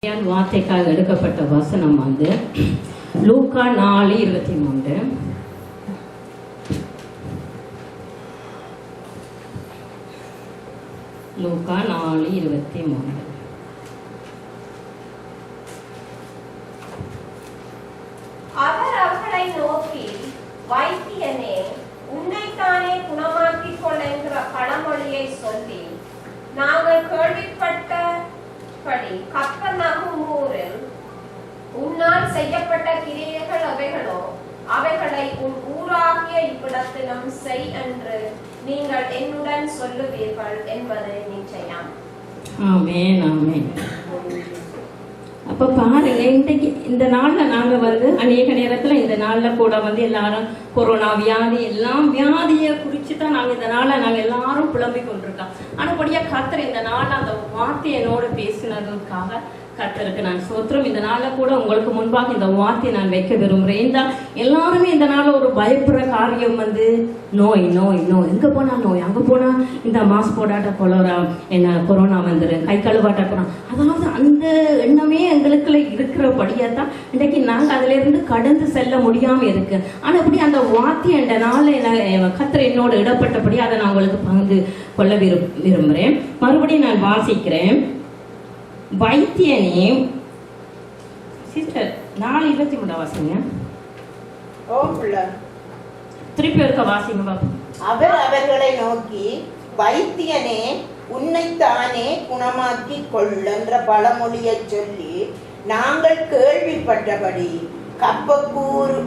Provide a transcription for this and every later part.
வார்த்தைக்காக எடுக்கப்பட்ட வசனம் வந்து லூக்கா 4:23. லூக்கா 4:23. அவர் அவர்களை நோக்கி, வைத்தியனே, உன்னைத்தானே குணமாக்கிக் கொள் என்கிற பழமொழியை சொல்லி, நாங்கள் கேள்விப்பட்டபடி கப்பர்நகூம் ஊரில் உன்னால் செய்யப்பட்ட கிரியைகள் அவைகளோ, அவைகளை உன் ஊராகிய இவ்விடத்திலும் செய் என்று நீங்கள் என்னுடன் சொல்லுவீர்கள் என்பது நிச்சயம். ஆமென், ஆமென். அப்ப பாருங்க, இன்றைக்கு இந்த நாள்ல நாங்க வந்து அநேக நேரத்துல இந்த நாள்ல கூட வந்து எல்லாரும் கொரோனா வியாதி எல்லாம் வியாதியை குறிச்சு தான் நாங்க இந்த நாள்ல நாங்க எல்லாரும் புலம்பிக் கொண்டிருக்கோம். ஆனபடியா கர்த்தர் இந்த நாள்ல அந்த வார்த்தை என்னோட பேசினதுக்காக கர்த்தருக்கு நான் சோத்திரம். இந்த நாள்ல கூட உங்களுக்கு முன்பாக இந்த வார்த்தையை நான் வைக்க விரும்புறேன். இந்த எல்லாருமே இந்த நாள்ல ஒரு பயப்படுற காரியம் வந்து நோய் நோய் நோய், எங்க போனா நோய், அங்க போனா இந்த மாஸ்க் போடாட்ட கொரோனா வந்துரு, கை கழுவாட்ட போனா, அதாவது அந்த எண்ணமே எங்களுக்குள்ள இருக்கிறபடியா தான் இன்றைக்கு நாங்க அதுல இருந்து கடந்து செல்ல முடியாம இருக்கு. ஆனா அப்படி அந்த வார்த்தை என்ற நாள்ல கர்த்தர் என்னோட இடப்பட்டபடி அதை நான் உங்களுக்கு பங்கு கொள்ள விரும்புறேன். மறுபடியும் நான் வாசிக்கிறேன். வைத்தியனே, சிஸ்டர் 4:23 வாசிங்க. திருப்பி இருக்க வாசிங்க பாப்பா. அவர் அவர்களை நோக்கி, வைத்தியனே, உன்னைத்தானே குணமாக்கி கொள் என்ற பழமொழியை சொல்லி, நாங்கள் கேள்விப்பட்டபடி கப்பர்நகூமில்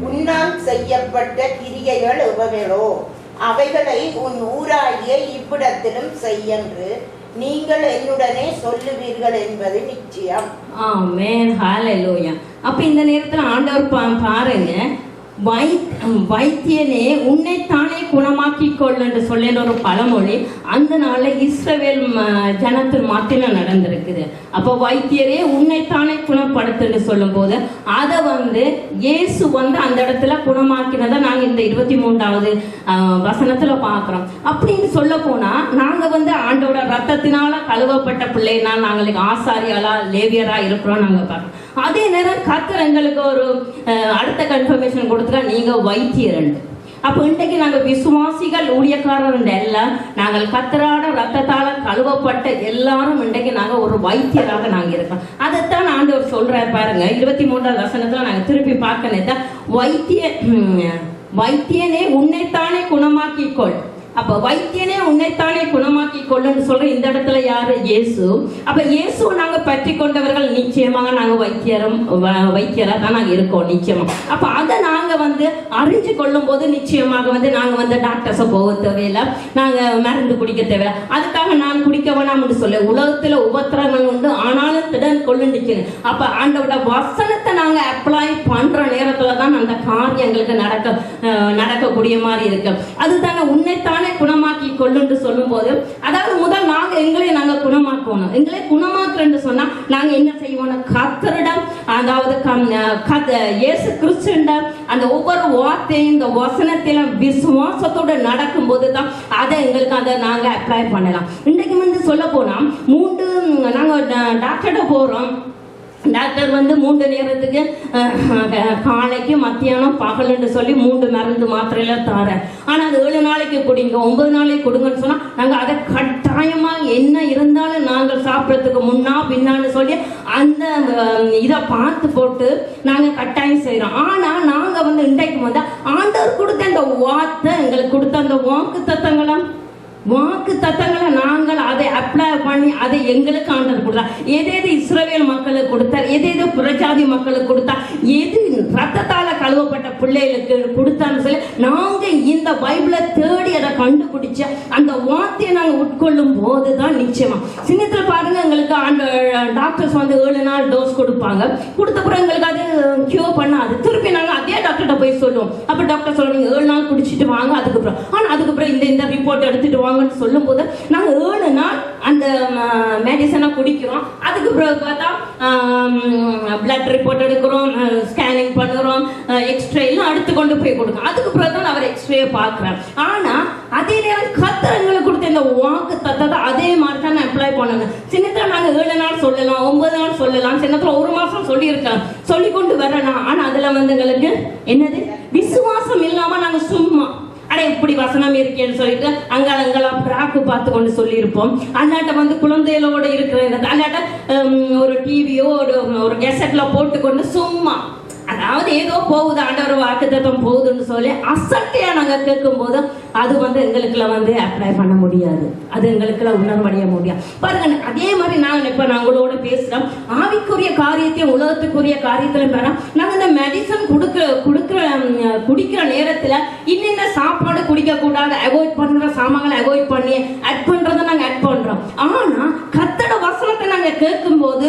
உன்னால் செய்யப்பட்ட கிரியைகள் எவைகளோ, அவைகளை உன் ஊராகிய இவ்விடத்திலும் செய்யென்று நீங்கள் என்னுடனே சொல்லுவீர்கள் என்பது நிச்சயம். ஆமென், ஹல்லேலூயா. அப்ப இந்த நேரத்துல ஆண்டவர் பாருங்க, வைத்தியனே உன்னைத்தானே குணமாக்கி கொள் என்று சொல்ல ஒரு பழமொழி அந்த நாள்ல இஸ்ரவேல் ஜனத்தின் மத்தியில நடந்திருக்குது. அப்ப வைத்தியரே உன்னைத்தானே குணப்படுத்துன்னு சொல்லும் போது அதை வந்து இயேசு வந்து அந்த இடத்துல குணமாக்கினதை நாங்க இந்த 23வது வசனத்துல பாக்குறோம். அப்படின்னு சொல்ல போனா நாங்க வந்து ஆண்டோட ரத்தத்தினால கழுவப்பட்ட பிள்ளைனா நாங்களுக்கு ஆசாரியாலா லேவியரா இருக்கிறோம் நாங்க பார்க்கறோம். அதே நேரம் கர்த்தர் எங்களுக்கு ஒரு அடுத்த கன்ஃபர்மேஷன் கொடுத்துட்டா நீங்க வைத்தியர். அப்போ இன்றைக்கு நாங்கள் விசுவாசிகள் ஊழியக்காரர் எல்லாம் நாங்கள் கர்த்தரோட ரத்தத்தால கழுவப்பட்ட எல்லாரும் இன்றைக்கு நாங்கள் ஒரு வைத்தியராக நாங்கள் இருக்கோம். அதைத்தான் ஆண்டவர் சொல்றாரு பாருங்க. 23வது வசனத்துல நாங்கள் திருப்பி பார்க்கணும், வைத்தியனே உன்னைத்தானே குணமாக்கி கொள். அப்ப வைத்தியனே உன்னைத்தானே குணமாக்கி கொள்ளுன்னு சொல்ற இந்த இடத்துல யாரு? இயேசு. அப்ப இயேசு நாங்க பற்றி கொண்டவர்கள் நிச்சயமாக நாங்க வைத்தியரா தான் நாங்க இருக்கோம் நிச்சயமா. அப்ப அதை நாங்க வந்து அறிஞ்சு கொள்ளும் போது நிச்சயமாக வந்து நாங்க வந்து டாக்டர்ஸ போக தேவையில்லை, நாங்க மருந்து குடிக்க தேவையில்லை. அதுக்காக நான் குடிக்க வேணாம்னு சொல்ல, உலகத்துல உபத்திரங்கள் உண்டு ஆனாலும் திடன் கொள்ளுண்டுச்சு. அப்ப ஆண்டோட வசனத்தை நாங்க அப்ளை பண்ற நேரத்துல தான் அந்த காரியங்களுக்கு நடக்கக்கூடிய மாதிரி இருக்கு. அதுதாங்க உன்னைத்தானே குணமாக்கி கொள்ளுன்னு சொல்லும் போது, அதாவது முதல் நாங்க குணமாக்கணும். எங்களை குணமாக்குறேன்னு சொன்னா நாங்க என்ன செய்வோம்? கர்த்தரிடம், அதாவது இயேசு கிறிஸ்துவிடம் அந்த ஒவ்வொரு வார்த்தையும் இந்த வசனத்தில விசுவாசத்தோட நடக்கும் போது தான் அதை எங்களுக்கு அதை நாங்க அப்ளை பண்ணலாம். இன்றைக்கு வந்து சொல்ல போனா நாங்க டாக்டர்கிட்ட போறோம். டாக்டர் வந்து 3 நேரத்துக்கு காலைக்கு மத்தியானம் பகல்னு சொல்லி 3 மருந்து மாத்திரையில தர. ஆனா அது 7 நாளைக்கு குடிங்க, 9 நாளைக்கு கொடுங்கன்னு சொன்னா நாங்க அதை கட்டாயமா என்ன இருந்தாலும் நாங்கள் சாப்பிடறதுக்கு முன்னா பின்னான்னு சொல்லி அந்த இதை பார்த்து போட்டு நாங்க கட்டாயம் செய்யறோம். ஆனா நாங்க வந்து இன்றைக்கு வந்து ஆண்டவர் கொடுத்த அந்த வார்த்தை, எங்களுக்கு கொடுத்த அந்த வாக்கு தத்தங்களை நாங்கள் அதை அப்ளை பண்ணி அதை எங்களுக்கு ஆண்டவர் கொடுத்தார். எது இஸ்ரவேல் மக்களுக்கு கொடுத்தார், எது புறஜாதி மக்களுக்கு கொடுத்தார், எது ரத்தத்தால கழுவப்பட்ட பிள்ளைகளுக்கு கொடுத்தான்னு சொல்லி நாங்க இந்த பைபிளை தேடி அதை கண்டுபிடிச்ச அந்த வார்த்தையை நாங்க உட்கொள்ளும் போதுதான் நிச்சயமா. சின்னத்துல பாருங்க, எங்களுக்கு டாக்டர்ஸ் வந்து 7 நாள் டோஸ் கொடுப்பாங்க. கொடுத்தப்புறம் எங்களுக்கு அது கியூர் பண்ணாது. திருப்பி நாங்க அதே டாக்டர்கிட்ட போய் சொல்லுவோம். அப்ப டாக்டர் சொல்லுவாங்க 7 நாள் குடிச்சிட்டு வாங்க, அதுக்கப்புறம் ஆனா அதுக்கப்புறம் இந்த ரிப்போர்ட் எடுத்துட்டு வாங்க சொல்லும் போது நாங்க 7 நாள் அந்த மெடிசனை குடிக்கிறோம். அதுக்கு பிறகு பார்த்தா பிளட் ரிப்போர்ட் எடுக்கிறோம், ஸ்கேனிங் பண்ணுறோம், எக்ஸ்ரே எல்லாம் அடுத்து கொண்டு போய் கொடுக்கும். அதுக்கு பிறகு தான் அவர் எக்ஸ்ரே பார்க்குறார். ஆனா அதே நேரம் கர்த்தர் எங்களுக்கு கொடுத்த இந்த வாக்கு தத்தத்தை அதே மாதிரி தான் அப்ளை பண்ணணும். சின்னத்தில் நாங்க 7 நாள் சொல்லலாம், 9 நாள் சொல்லலாம், சின்னத்துல 1 மாசம் சொல்லி இருக்கலாம், சொல்லி கொண்டு வரலாம். ஆனா அதுல வந்து எங்களுக்கு என்னது விசுவாசம் இல்லாம நாங்க சும்மா அட இப்படி வசனம் இருக்கேன்னு சொல்லிட்டு அங்காளங்களாம் பிராக்கு பார்த்து கொண்டு சொல்லியிருப்போம். அல்லாட்ட வந்து குழந்தைகளோட இருக்கிற அல்லாட்ட ஒரு டிவியோ ஒரு கெசட்ல போட்டுக்கொண்டு சும்மா, அதாவது ஏதோ போகுது ஆண்டவர் வாக்குத்தத்தம் போகுதுன்னு சொல்லி அசட்டையா நாங்க கேட்கும் போது அது வந்து எங்களுக்குள்ள வந்து அப்ளை பண்ண முடியாது, அது எங்களுக்குள்ள உணர்வடைய முடியாது. பாருங்க, அதே மாதிரி நான் இப்ப நாங்களோட பேசுறோம், ஆவிக்குரிய காரியத்தையும் உலகத்துக்குரிய காரியத்திலும் பெற நாங்க இந்த மெடிசன் குடிக்கிற நேரத்துல இன்னென்ன சாப்பாடு குடிக்க கூடாது, அவாய்ட் பண்ற சாமான்களை அவாய்ட் பண்ணி ஆட் பண்றதை நாங்க ஆட் பண்றோம். ஆனா கர்த்தரோட வசனத்தை நாங்க கேட்கும் போது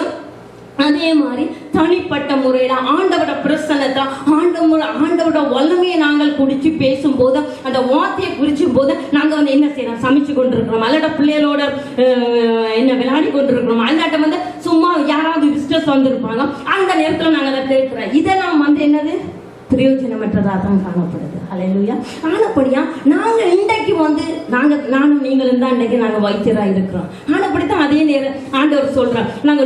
அதே மாதிரி தனிப்பட்ட முறையில ஆண்டவரோட பிரசன்னத்தை ஆண்டவரோட வல்லமையை நாங்கள் குடிச்சு பேசும்போது அந்த வார்த்தையை குறிச்சும் போது நாங்க வந்து என்ன செய்யறோம், சமைச்சு கொண்டிருக்கிறோம், அல்லட பிள்ளைகளோட என்ன விளையாடி கொண்டிருக்கிறோம், அல்லாட்ட வந்து சும்மா யாராவது விசிட்டர்ஸ் வந்திருப்பாங்க, அந்த நேரத்துல நாங்க அதை கேட்கிறோம். இதெல்லாம் வந்து என்னது பிரயோஜனமற்றதாக தான் காணப்படுது. ஹல்லேலூயா. ஆனப்படியா நாங்க இன்றைக்கு வந்து நானும் நீங்களும் தான் இன்றைக்கு நாங்க வைத்தியராக இருக்கிறோம். ஆனப்படித்தான் அதே நேரம் ஆண்டவர் சொல்றோம், நாங்க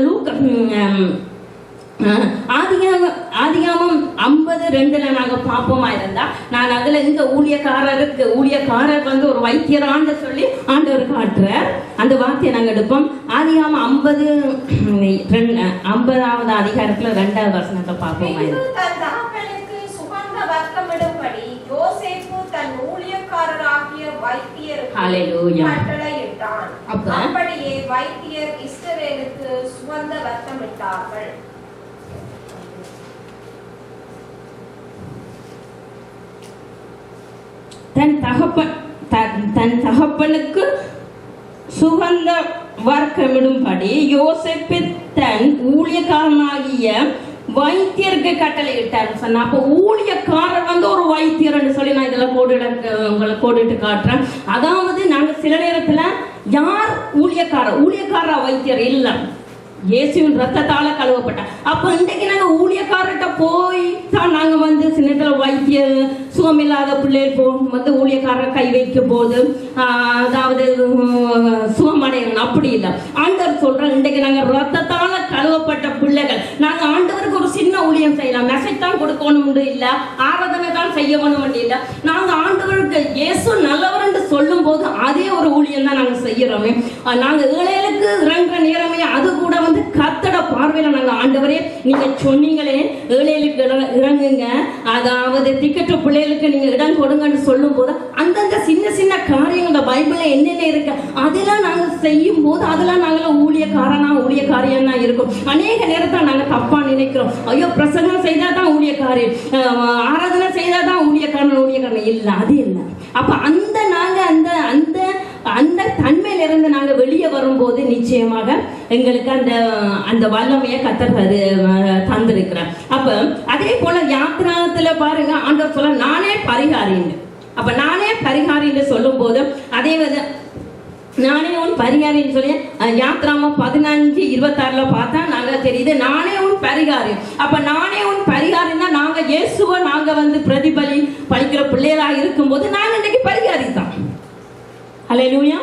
ஆதிகாமம் 50:2 நாங்க பாப்போமா இருந்தா, நான் அதுல இந்த ஊழியக்காரர் வந்து ஒரு வைத்தியரான்னு சொல்லி ஆண்டவர் காட்டுறார். அந்த வார்த்தையை நாங்க எடுப்போம். ஆதிகாமம் 50வது அதிகாரத்துல 2வது வசனத்தை பாப்போமா இருந்தா, வர்க்கமிடும்படி யோசேப்பு தன் ஊழியக்காரராகிய வைத்தியருக்கு கட்டளையிட்டான். அப்படியே வைத்தியர் இஸ்ரவேலுக்கு சுகந்த வர்க்கமிட்டார்கள். தன் தகப்பனுக்கு சுகந்த வர்க்கமிடும்படி யோசேப்பு தன் ஊழியக்காரனாகிய வைத்தியருக்கு கட்டளை இட்டார் சொன்னா. அப்போ ஊழியக்காரர் வந்து ஒரு வைத்தியர்னு சொல்லி நான் இதுல உங்களை கோடிட்டு காட்டுறேன். அதாவது நாங்க சில நேரத்துல யார் ஊழியக்காரா வைத்தியர் இல்ல, இயேசுவின் ரத்தத்தால கழுவப்பட்ட. அப்ப இன்றைக்கு நாங்க ஊழியக்காரர்கிட்ட போய் தான் நாங்க வந்து சின்னத்துல வைத்திய சுகமில்லாத பிள்ளைகள் வந்து ஊழியக்காரர் கை வைக்கும் போது அதாவது சுகமடையணும் அப்படி இல்லை. ஆண்டவர் சொல்றோம், இன்றைக்கு நாங்க ரத்தத்தால கழுவப்பட்ட பிள்ளைகள், நாங்க ஆண்டவருக்கு ஒரு சின்ன ஊழியம் செய்யலாம், மெசேஜ் தான் கொடுக்கணும் இல்ல, ஆராதனை தான் செய்யணும் இல்ல, நாங்க ஆண்டவருக்கு இயேசு நல்லவர் என்று சொல்லும் போது அதே ஒரு ஊழியம் தான் நாங்க செய்யறோமே. நாங்க ஏழைகளுக்கு இறங்குற நேரமே அது கூட வந்து கர்த்தரோட பார்வையில நாங்க ஆண்டவரே நீங்க சொன்னீங்களே ஏழைகளுக்கு இறங்குங்க, அதாவது திக்கற்ற பிள்ளைகளுக்கு நீங்க இடம் கொடுங்கன்னு சொல்லும் போது அந்தந்த சின்ன சின்ன காரியங்கள் பைபிள்ல என்னென்ன இருக்கு அதெல்லாம் நாங்க செய்யும் போது அதெல்லாம் நாங்கள ஊழியக்காரியா இருக்கும். அநேக நேரத்தை நாங்க தப்பா நினைக்கிறோம், ஐயோ பிரசங்கம் செய்தா தான் ஊழியக்காரி, ஆராதனை செய்தா தான் ஊழியக்காரன் இல்ல, அது இல்லை. அப்ப நாங்க அந்த தன்மையில இருந்து நாங்க வெளியே வரும்போது நிச்சயமாக எங்களுக்கு அந்த வல்லமையை கர்த்தர் தந்திருக்கிறார். அப்ப அதே போல யாத்திராத்துல பாருங்க, ஆண்டவர் சொல்ல நானே பரிகாரின்னு. அப்ப நானே பரிகாரின்னு சொல்லும் போது அதே நானே உன் பரிகாரின்னு சொல்லி யாத்ராமம் 15:26 பார்த்தா நாங்க தெரியுது நானே உன் பரிகாரி. அப்ப நானே உன் பரிகாரின்னா நாங்க இயேசுவை நாங்க வந்து பலிக்கிற பிள்ளைகளா இருக்கும் போது நாங்க இன்னைக்கு பரிகாரி தான். ஹல்லேலூயா.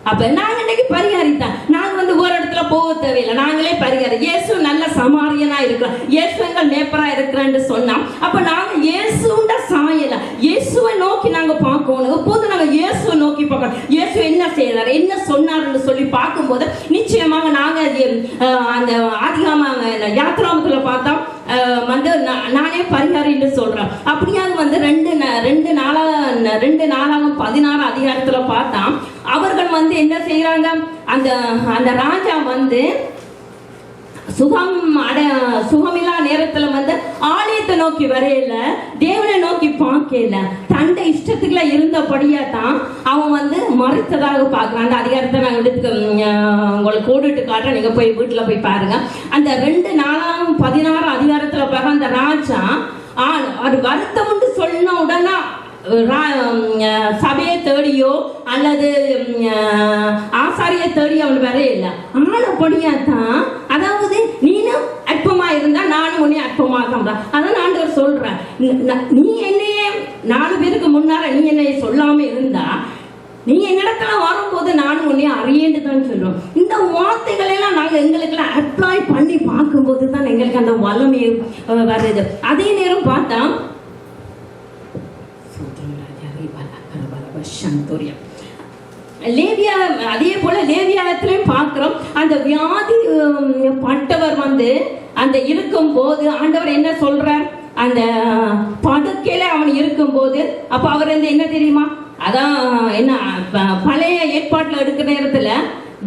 அப்ப நாங்க இன்னைக்கு பரிகாரித்தான், நாங்க வந்து ஒரு இடத்துல போக தேவையில்லை, நாங்களே பரிகாரி. இயேசு நல்ல சமாரியனா இருக்கிறோம், இயேசு எங்கள் மேப்பரா இருக்கிறான்னு சொன்னா அப்ப நாங்க இயேசுண்ட சாயல இயேசுவை நோக்கி நாங்க பார்க்கணும். எப்போது நாங்க இயேசுவை நோக்கி பார்க்கணும், இயேசு என்ன செய்யறாரு என்ன சொன்னாருன்னு சொல்லி பார்க்கும்போது நிச்சயமாக நாங்க அந்த ஆதிகாம யாத்திராமத்துல பார்த்தா வந்து நானே பரிகாரின்னு சொல்றேன். அப்படியாக வந்து 2 அதிகாரத்துல பார்த்தா அவர்கள் வந்து என்ன செய்யறாங்க, அந்த ராஜா வந்து சுகமில்லா நேரத்துல வந்து ஆலயத்தை நோக்கி வரையில, தேவனை நோக்கி பார்க்கல, தண்டை இஷ்டத்துக்குள்ள இருந்தபடியா தான் அவன் வந்து மறைத்ததாக பார்க்கிறான். அந்த அதிகாரத்தை நான் எடுத்து உங்களுக்கு கோடிட்டு காட்டுறேன், நீங்க போய் வீட்டுல போய் பாருங்க. அந்த 2:16 அதிகாரத்துல பார்க்க அந்த ராஜா அது வருத்தம் சொன்ன உடனே சபையை தேடியோ அல்லது ஆசாரிய தேடி அவன் வரையில ஆனப்படியா தான், அதாவது நீ நானும் உன்னை அற்பமாக. அதான் ஆண்டவர் சொல்றேன், நீ என்னையே 4 பேருக்கு முன்னால நீ என்னைய சொல்லாம இருந்தா நீ என்னிடத்துல வரும்போது நானும் உன்னை அறியேன்னு தான் சொல்றோம். இந்த வார்த்தைகள் எல்லாம் நாங்க எங்களுக்கெல்லாம் அப்ளை பண்ணி பார்க்கும்போது தான் எங்களுக்கு அந்த வல்லமை வருது. அதே நேரம் பார்த்தா லேவியா, அதே போல லேவியாத்திலையும் பார்க்கிறோம், அந்த வியாதி பட்டவர் வந்து அந்த இருக்கும் போது ஆண்டவர் என்ன சொல்றார், அந்த படுக்கையில அவன் இருக்கும் போது அப்ப அவர் வந்து என்ன தெரியுமா, அதான் என்ன பழைய ஏற்பாட்டுல எடுக்கிற நேரத்துல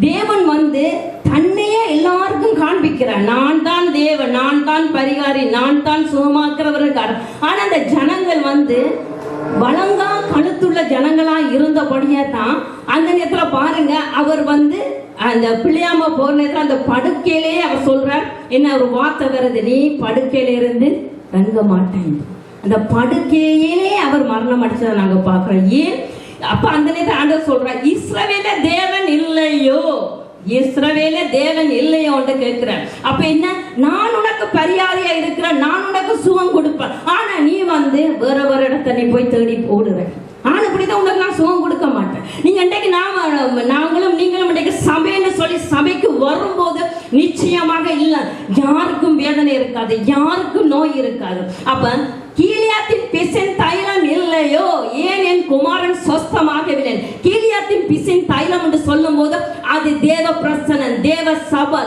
தேவன் வந்து தன்னையே எல்லாருக்கும் காண்பிக்கிறார், நான் தான் தேவன், நான் தான் பரிகாரி, நான் தான் சுகமாக்குறவருக்கார். ஆனா அந்த ஜனங்கள் வந்து வழங்கா கழுத்துள்ள ஜனங்களா இருந்தபடியே தான் அந்த நேரத்துல பாருங்க, அவர் வந்து அந்த பிள்ளையாம போற நேரத்துல அந்த படுக்கையிலே அவர் சொல்றார், என்ன ஒரு வார்த்தை வருது, நீ படுக்கையில இருந்து தங்க மாட்டேன். அந்த படுக்கையிலே அவர் மரணம் அடிச்சதை நாங்க பாக்குறோம். ஏன் அப்ப அந்த நேரத்தில் ஆண்டவர் சொல்றார், இஸ்ரவேல தேவன் இல்லையோ, இஸ்ரவேல தேவன் இல்லையோ கேட்கிறேன். அப்ப என்ன, நான் உனக்கு பரிகாரியா இருக்கிறேன், நான் உனக்கு சுகம் கொடுப்பேன், ஆனா நீ வந்து வேற வேற இடத்த நீ போய் தேடி போடுற, ஆனா இப்படிதான் உனக்கு நான் சுகம் கொடுக்க மாட்டேன். நீங்க இன்றைக்கு நாங்களும் நீங்களும் இன்றைக்கு சபைன்னு சொல்லி சபைக்கு வரும்போது நிச்சயமாக இல்ல, யாருக்கும் வேதனை இருக்காது, யாருக்கும் நோய் இருக்காது. அப்ப கீலியாத்தின் பிசின் தைலம் இல்லையோ, ஏன் என் குமாரன் சொஸ்தமாகவில்லை. கீலியாத்தின் பிசின் தைலம் என்று சொல்லும் போது அது தேவ பிரசனன், தேவ சபை,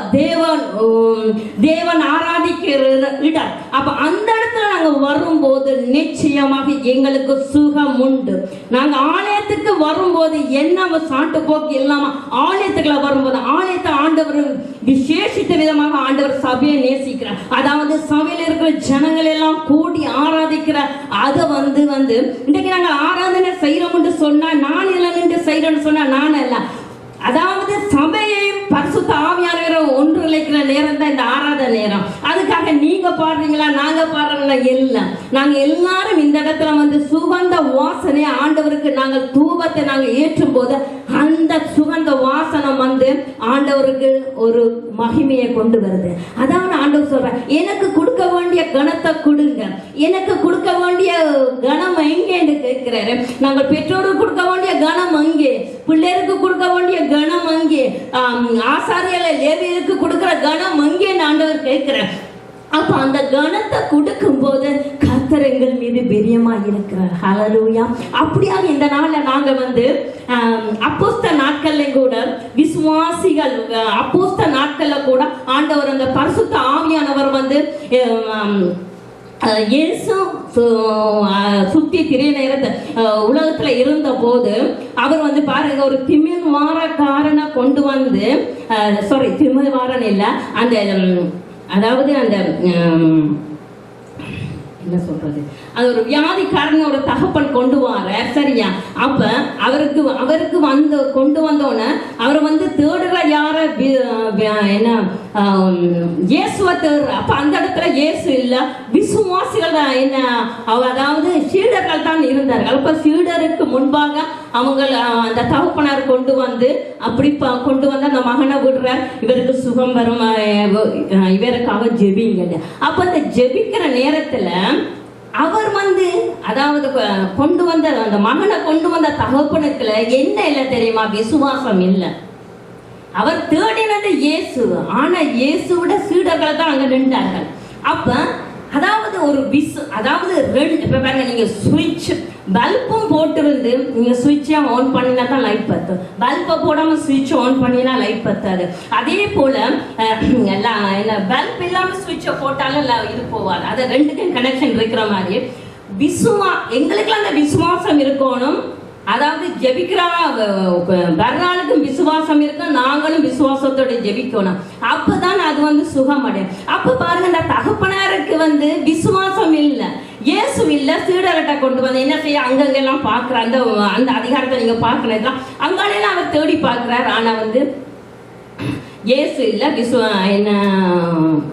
தேவன் ஆராதிக்கிற இடம். அப்ப அந்த இடத்துல நாங்க வரும்போது நிச்சயமாக எங்களுக்கு சுகம் உண்டு. நாங்க ஆலயத்துக்கு வரும்போது என்ன சாட்டு போக்கு இல்லாம ஆலயத்துக்குள்ள வரும்போது ஆலயத்தை ஆண்டவர் விசேஷித்த விதமாக ஆண்டவர் சபையை நேசிக்கிறார். அதாவது சபையில இருக்கிற ஜனங்கள் எல்லாம் கூடி ஆராதிக்கிற அதை வந்து இன்னைக்கு நாங்க ஆராதனை செய்யறோம்னு சொன்னா, நான் இல்லை நின்று செய்யறோம்னு சொன்னா நான் அல்ல, அதாவது சபையையும் பரிசுத்த ஆவியானவரை ஒன்றிணைக்கிற நேரம் தான் இந்த ஆராதனை நேரம். அதுக்காக நீங்க பாடுறீங்களா நாங்க பாடுறீங்களா எல்லாம், நாங்க எல்லாரும் இந்த இடத்துல வந்து சுகந்த வாசனை ஆண்டவருக்கு நாங்கள் தூபத்தை நாங்கள் ஏற்றும் போது அந்த சுகந்த வாசனம் வந்து ஆண்டவருக்கு ஒரு மகிமையை கொண்டு வருது. அதாவது ஆண்டவர் சொல்ற, எனக்கு கொடுக்க வேண்டிய கணத்தை கொடுங்க, எனக்கு கொடுக்க வேண்டிய கணம் எங்கேன்னு கேட்கிறாரு. நாங்கள் பெற்றோருக்கு கொடுக்க வேண்டிய கணம் அங்கே, பிள்ளைகளுக்கு கொடுக்க வேண்டிய கணம் அங்கே, ஆசாரியல லேவியருக்கு கொடுக்கிற கணம் அங்கே ஆண்டவர் கேட்கிறார். அப்ப அந்த கணத்தை கொடுக்கும் போது கர்த்தர் எங்கள் மீது பிரியமா இருக்கிறார். ஹல்லேலூயா. அப்படியாக இந்த நாள்ல நாங்க வந்து அப்போஸ்தல நாட்கள்ல கூட விசுவாசிகள் அப்போஸ்தல நாட்கள்ல கூட ஆண்டவர் அந்த பரிசுத்த ஆவியானவர் வந்து இயேசு சுத்தி திரிய நேரத்தை உலகத்துல இருந்த போது அவர் வந்து பாருங்க, ஒரு திமிர்வாரக்காரனை கொண்டு வந்து திமிர்வாரன் இல்ல, அந்த அதாவது அந்த என்ன சொல்றது, அது ஒரு வியாதிக்காரன் ஒரு தகப்பன் கொண்டு வர, சரியா? அப்ப அவருக்கு வந்து கொண்டு வந்தோன்னு அவர் வந்து தேடுற யார என்ன இயேசுவை தேடுற. அப்ப அந்த இடத்துல இயேசு இல்ல, விசுவாசிகள் தான், என்ன அதாவது சீடர்கள் தான் இருந்தார்கள். அப்ப சீடருக்கு முன்பாக அவங்க அந்த தகப்பனார் கொண்டு வந்து அப்படி கொண்டு வந்து அந்த மகனை விடுற, இவருக்கு சுகம் வரும், இவருக்காக ஜெபிங்க. அப்ப அந்த ஜெபிக்கிற நேரத்துல அவர் வந்து அதாவது கொண்டு வந்த அந்த மகனை கொண்டு வந்த தகப்பனுக்குல என்ன இல்லை தெரியுமா, விசுவாசம் இல்லை. அவர் தேடினது இயேசு, ஆனா இயேசுவோட சீடர்களை தான் அங்க நின்றார்கள். அப்ப அதாவது ஒரு அதாவது ரெண்டு, இப்ப பாருங்க, நீங்க சுவிட்ச் பல்பும் போட்டிருந்து நீங்க சுவிட்சை ஆன் பண்ணினா தான் லைட் பத்தும், பல்பை போடாம சுவிட்ச் ஆன் பண்ணினா லைட் பத்தாது. அதே போல பல்ப் இல்லாம சுவிட்சை போட்டாலும் இது போவாது. அது ரெண்டுக்கும் கனெக்ஷன் இருக்கிற மாதிரி எங்களுக்குலாம் அந்த விசுவாசம் இருக்கணும். அதாவது ஜெபிக்கிறா வர்றாளுக்கும் விசுவாசம் இருக்கு, நாங்களும் விசுவாசத்தோட ஜெபிக்கணும். அப்பதான் அது வந்து சுகம் அடையும். அப்ப பாருங்க, இந்த தகப்பனாருக்கு வந்து விசுவாசம் இல்லை, இயேசு இல்ல, சீடர்கிட்ட கொண்டு வந்து என்ன செய்ய அங்கெல்லாம் பாக்குற அந்த அதிகாரத்தை நீங்க பாக்குறதுலாம் அங்காலையெல்லாம் அவர் தேடி பார்க்கிறார். ஆனா வந்து இயேசு இல்ல, என்ன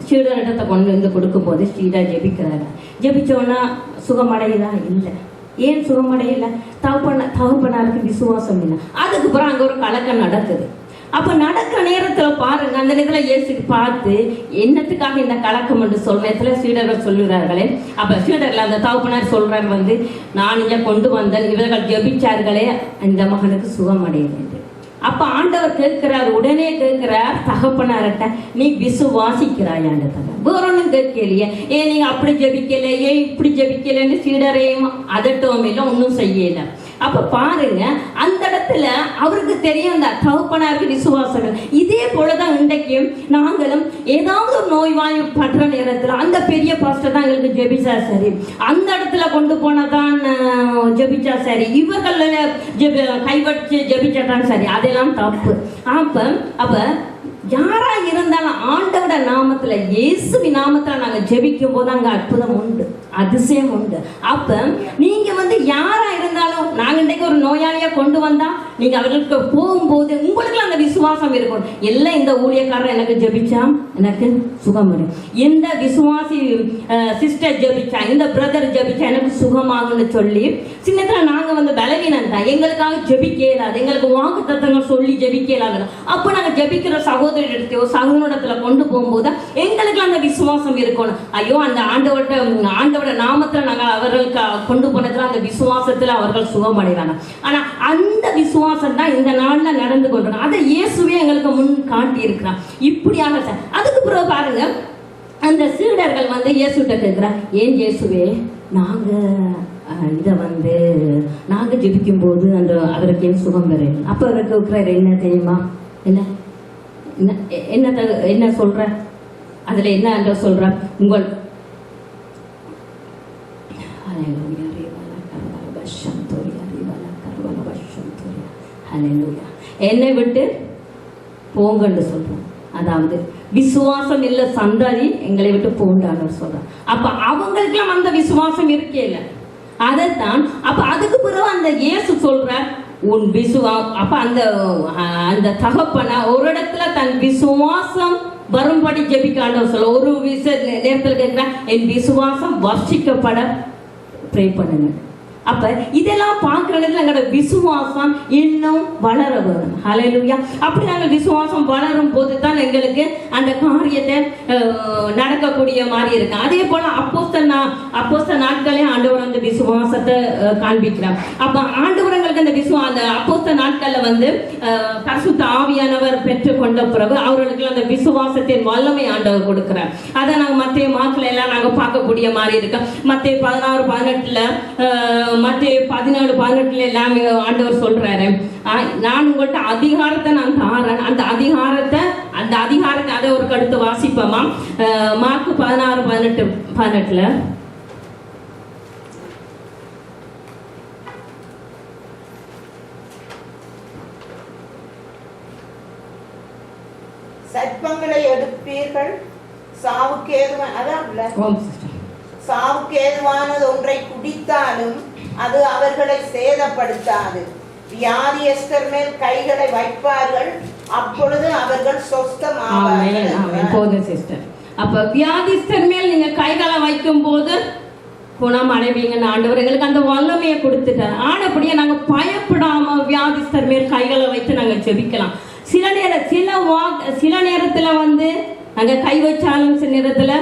சீடர்கிட்ட கொண்டு வந்து கொடுக்கும் போது சீடர் ஜெபிக்கிறாரு. ஜெபிச்சோன்னா சுகமடையுதா? இல்லை. ஏன் சுகமடையல? தகப்பனாருக்கு விசுவாசம் இல்லை. அதுக்கு அப்புறம் அங்க ஒரு கலக்கம் நடக்குது. அப்ப நடக்கிற நேரத்துல பாருங்க, அந்த நேரத்துல இயேசுக்கு பார்த்து என்னத்துக்காக இந்த கலக்கம் என்று சொல்ற நேரத்துல சீடர்கள் சொல்லுறார்களே, அப்ப சீடர்கள் அந்த தகப்பனார் சொல்றாரு வந்து, நான் இங்க கொண்டு வந்தேன், இவர்கள் ஜெபிச்சார்களே, இந்த மகனுக்கு சுகம் அடையவில்லை. அப்ப ஆண்டவர் கேட்கிறார், உடனே கேட்கிறார் தகப்பனார்ட்ட, நீ விசுவாசிக்கிறாயான்னு. வேற ஒன்றும் கேட்கலையே, ஏன் நீங்க அப்படி ஜெபிக்கல, ஏன் இப்படி ஜெபிக்கலன்னு சீடரையும் அதட்டவும் இல்லை, ஒன்றும் செய்யல. அப்ப பாருங்க, அந்த இடத்துல அவருக்கு தெரியும் அந்த தகப்பனாருக்கு விசுவாசங்கள். இதே போலதான் இன்றைக்கும் நாங்களும் ஏதாவது ஒரு நோய்வாய் பற்ற நேரத்துல அந்த பெரிய பாஸ்டர் தான் எங்களுக்கு ஜெபிச்சா சரி, அந்த இடத்துல கொண்டு போனதான் ஜெபிச்சா சரி, இவர்கள் கைவச்சு ஜெபிச்சாதான் சரி, அதெல்லாம் தப்பு. அப்ப யாரா இருந்தாலும் ஆண்டவட நாமத்துல, இயேசுவி நாமத்துல நாங்க ஜெபிக்கும் போது அங்க அற்புதம் உண்டு, அதிசயம் உண்டு. அப்ப நீங்க வந்து யாரா இருந்தாலும், நாங்க இன்றைக்கு ஒரு நோயாளியா கொண்டு வந்தா நீங்க அவர்களுக்கு போகும்போது உங்களுக்கு அந்த விசுவாசம் இருக்கும், எல்லாம் இந்த ஊழியக்காரர் எனக்கு ஜெபிச்சா எனக்கு சுகம் வரும், இந்த விசுவாசி சிஸ்டர் ஜெபிச்சா, இந்த பிரதர் ஜெபிச்சா எனக்கு சுகமாகும்னு சொல்லி சின்னத்துல நாங்க வந்து பலவீனம் தான், எங்களுக்காக ஜெபிக்க இயலாது, எங்களுக்கு வாக்கு தத்தங்கள் சொல்லி ஜெபிக்க இயலாது. அப்ப நாங்க ஜெபிக்கிற சகோதரிடத்தையோ சகோதரத்துல கொண்டு போகும்போது எங்களுக்கு அந்த விசுவாசம் இருக்கணும். ஐயோ, அந்த ஆண்டவட நாமத்துல நாங்க அவர்களுக்கு கொண்டு போனதுல அந்த விசுவாசத்துல அவர்கள் சுகம் அடைவாங்க. ஆனா அந்த விசுவாசம் தான் இந்த நாள்ல நடந்து கொண்டிருக்கோம். அதை இயேசுவே எங்களுக்கு முன் காட்டி இருக்கிறான். இப்படியான அதுக்கு பிறகு பாருங்க, அந்த சீடர்கள் வந்து இயேசுட்ட கேட்கிறார், ஏன் இயேசுவே நாங்க இதை வந்து நாங்க ஜெபிக்கும் போது அந்த அவருக்கு ஏன் சுகம் பெற? அப்ப அவருக்கு இருக்கிற என்ன தெரியுமா, என்ன சொல்ற, அதுல என்ன சொல்ற, உங்கள் என்னை விட்டு போங்கன்னு சொல்றோம். அதாவது விசுவாசம் இல்ல சந்தாதி எங்களை விட்டு போண்டான்னு சொல்றான். அப்ப அவங்களுக்கெல்லாம் அந்த விசுவாசம் இருக்கே இல்ல, அதைத்தான். அப்ப அதுக்கு பிறகு அந்த இயேசு சொல்ற, உன் அப்ப அந்த தகப்பனா ஒரு இடத்துல தன் விசுவாசம் வரும்படி ஜெபிக்காண்ட சொல்ல, ஒரு நேரத்தில் கேட்கிற, என் விசுவாசம் வர்ஷிக்கப்பட ப்ரே பண்ணுங்க. அப்ப இதெல்லாம் பார்க்கறதுல எங்களோட விசுவாசம் இன்னும் வளர வரும். ஹல்லேலூயா. அப்படி நாங்கள் விசுவாசம் வளரும் போது தான் எங்களுக்கு அந்த காரியத்தை நடக்கக்கூடிய மாதிரி இருக்கு. அதே போல அப்போஸ்தல நாட்களே ஆண்டவர் அந்த விசுவாசத்தை காண்பிக்கிறார். அப்ப ஆண்டவர் எங்களுக்கு அந்த அப்போஸ்தல நாட்கள்ல வந்து பரிசுத்த ஆவியானவர் பெற்று கொண்ட பிறகு அவர்களுக்கு அந்த விசுவாசத்தின் வல்லமை ஆண்டவர் கொடுக்கிறார். அதை நாங்கள் மத்திய மாக்கள் எல்லாம் நாங்கள் பார்க்கக்கூடிய மாதிரி இருக்கு. மத்திய 16-18 மத்திய 17-18 எல்லாமே ஆண்டவர் சொல்றாரு, நான் உங்கள்கிட்ட அதிகாரத்தை நான் தாரேன், அந்த அதிகாரத்தை அதை ஒரு கடுத்து வாசிப்போமா. மார்க் 16-18 சர்ப்பங்களை எடுப்பீர்கள், சாவுக்கு ஏதுவானது ஒன்றை குடித்தாலும் அது அவர்களை சேதப்படுத்தாது. வியாதியஸ்தர் மேல் கைகளை வைப்பார்கள், அப்பொழுது அவர்கள் சொஸ்தமாவார்கள். சிஸ்டர், அப்ப வியாதிஸ்தர் மேல் நீங்க கைகளை வைக்கும் போது குணம் அடைவீங்கன்னு ஆண்டவர் எங்களுக்கு அந்த வல்லமையை கொடுத்துட்டார். ஆனப்படியே நாங்க பயப்படாம வியாதிஸ்தர் மேல் கைகளை வைத்து நாங்க ஜெபிக்கலாம். சில நேரத்துல வந்து நாங்க கை வச்சாலும் சில நேரத்துல,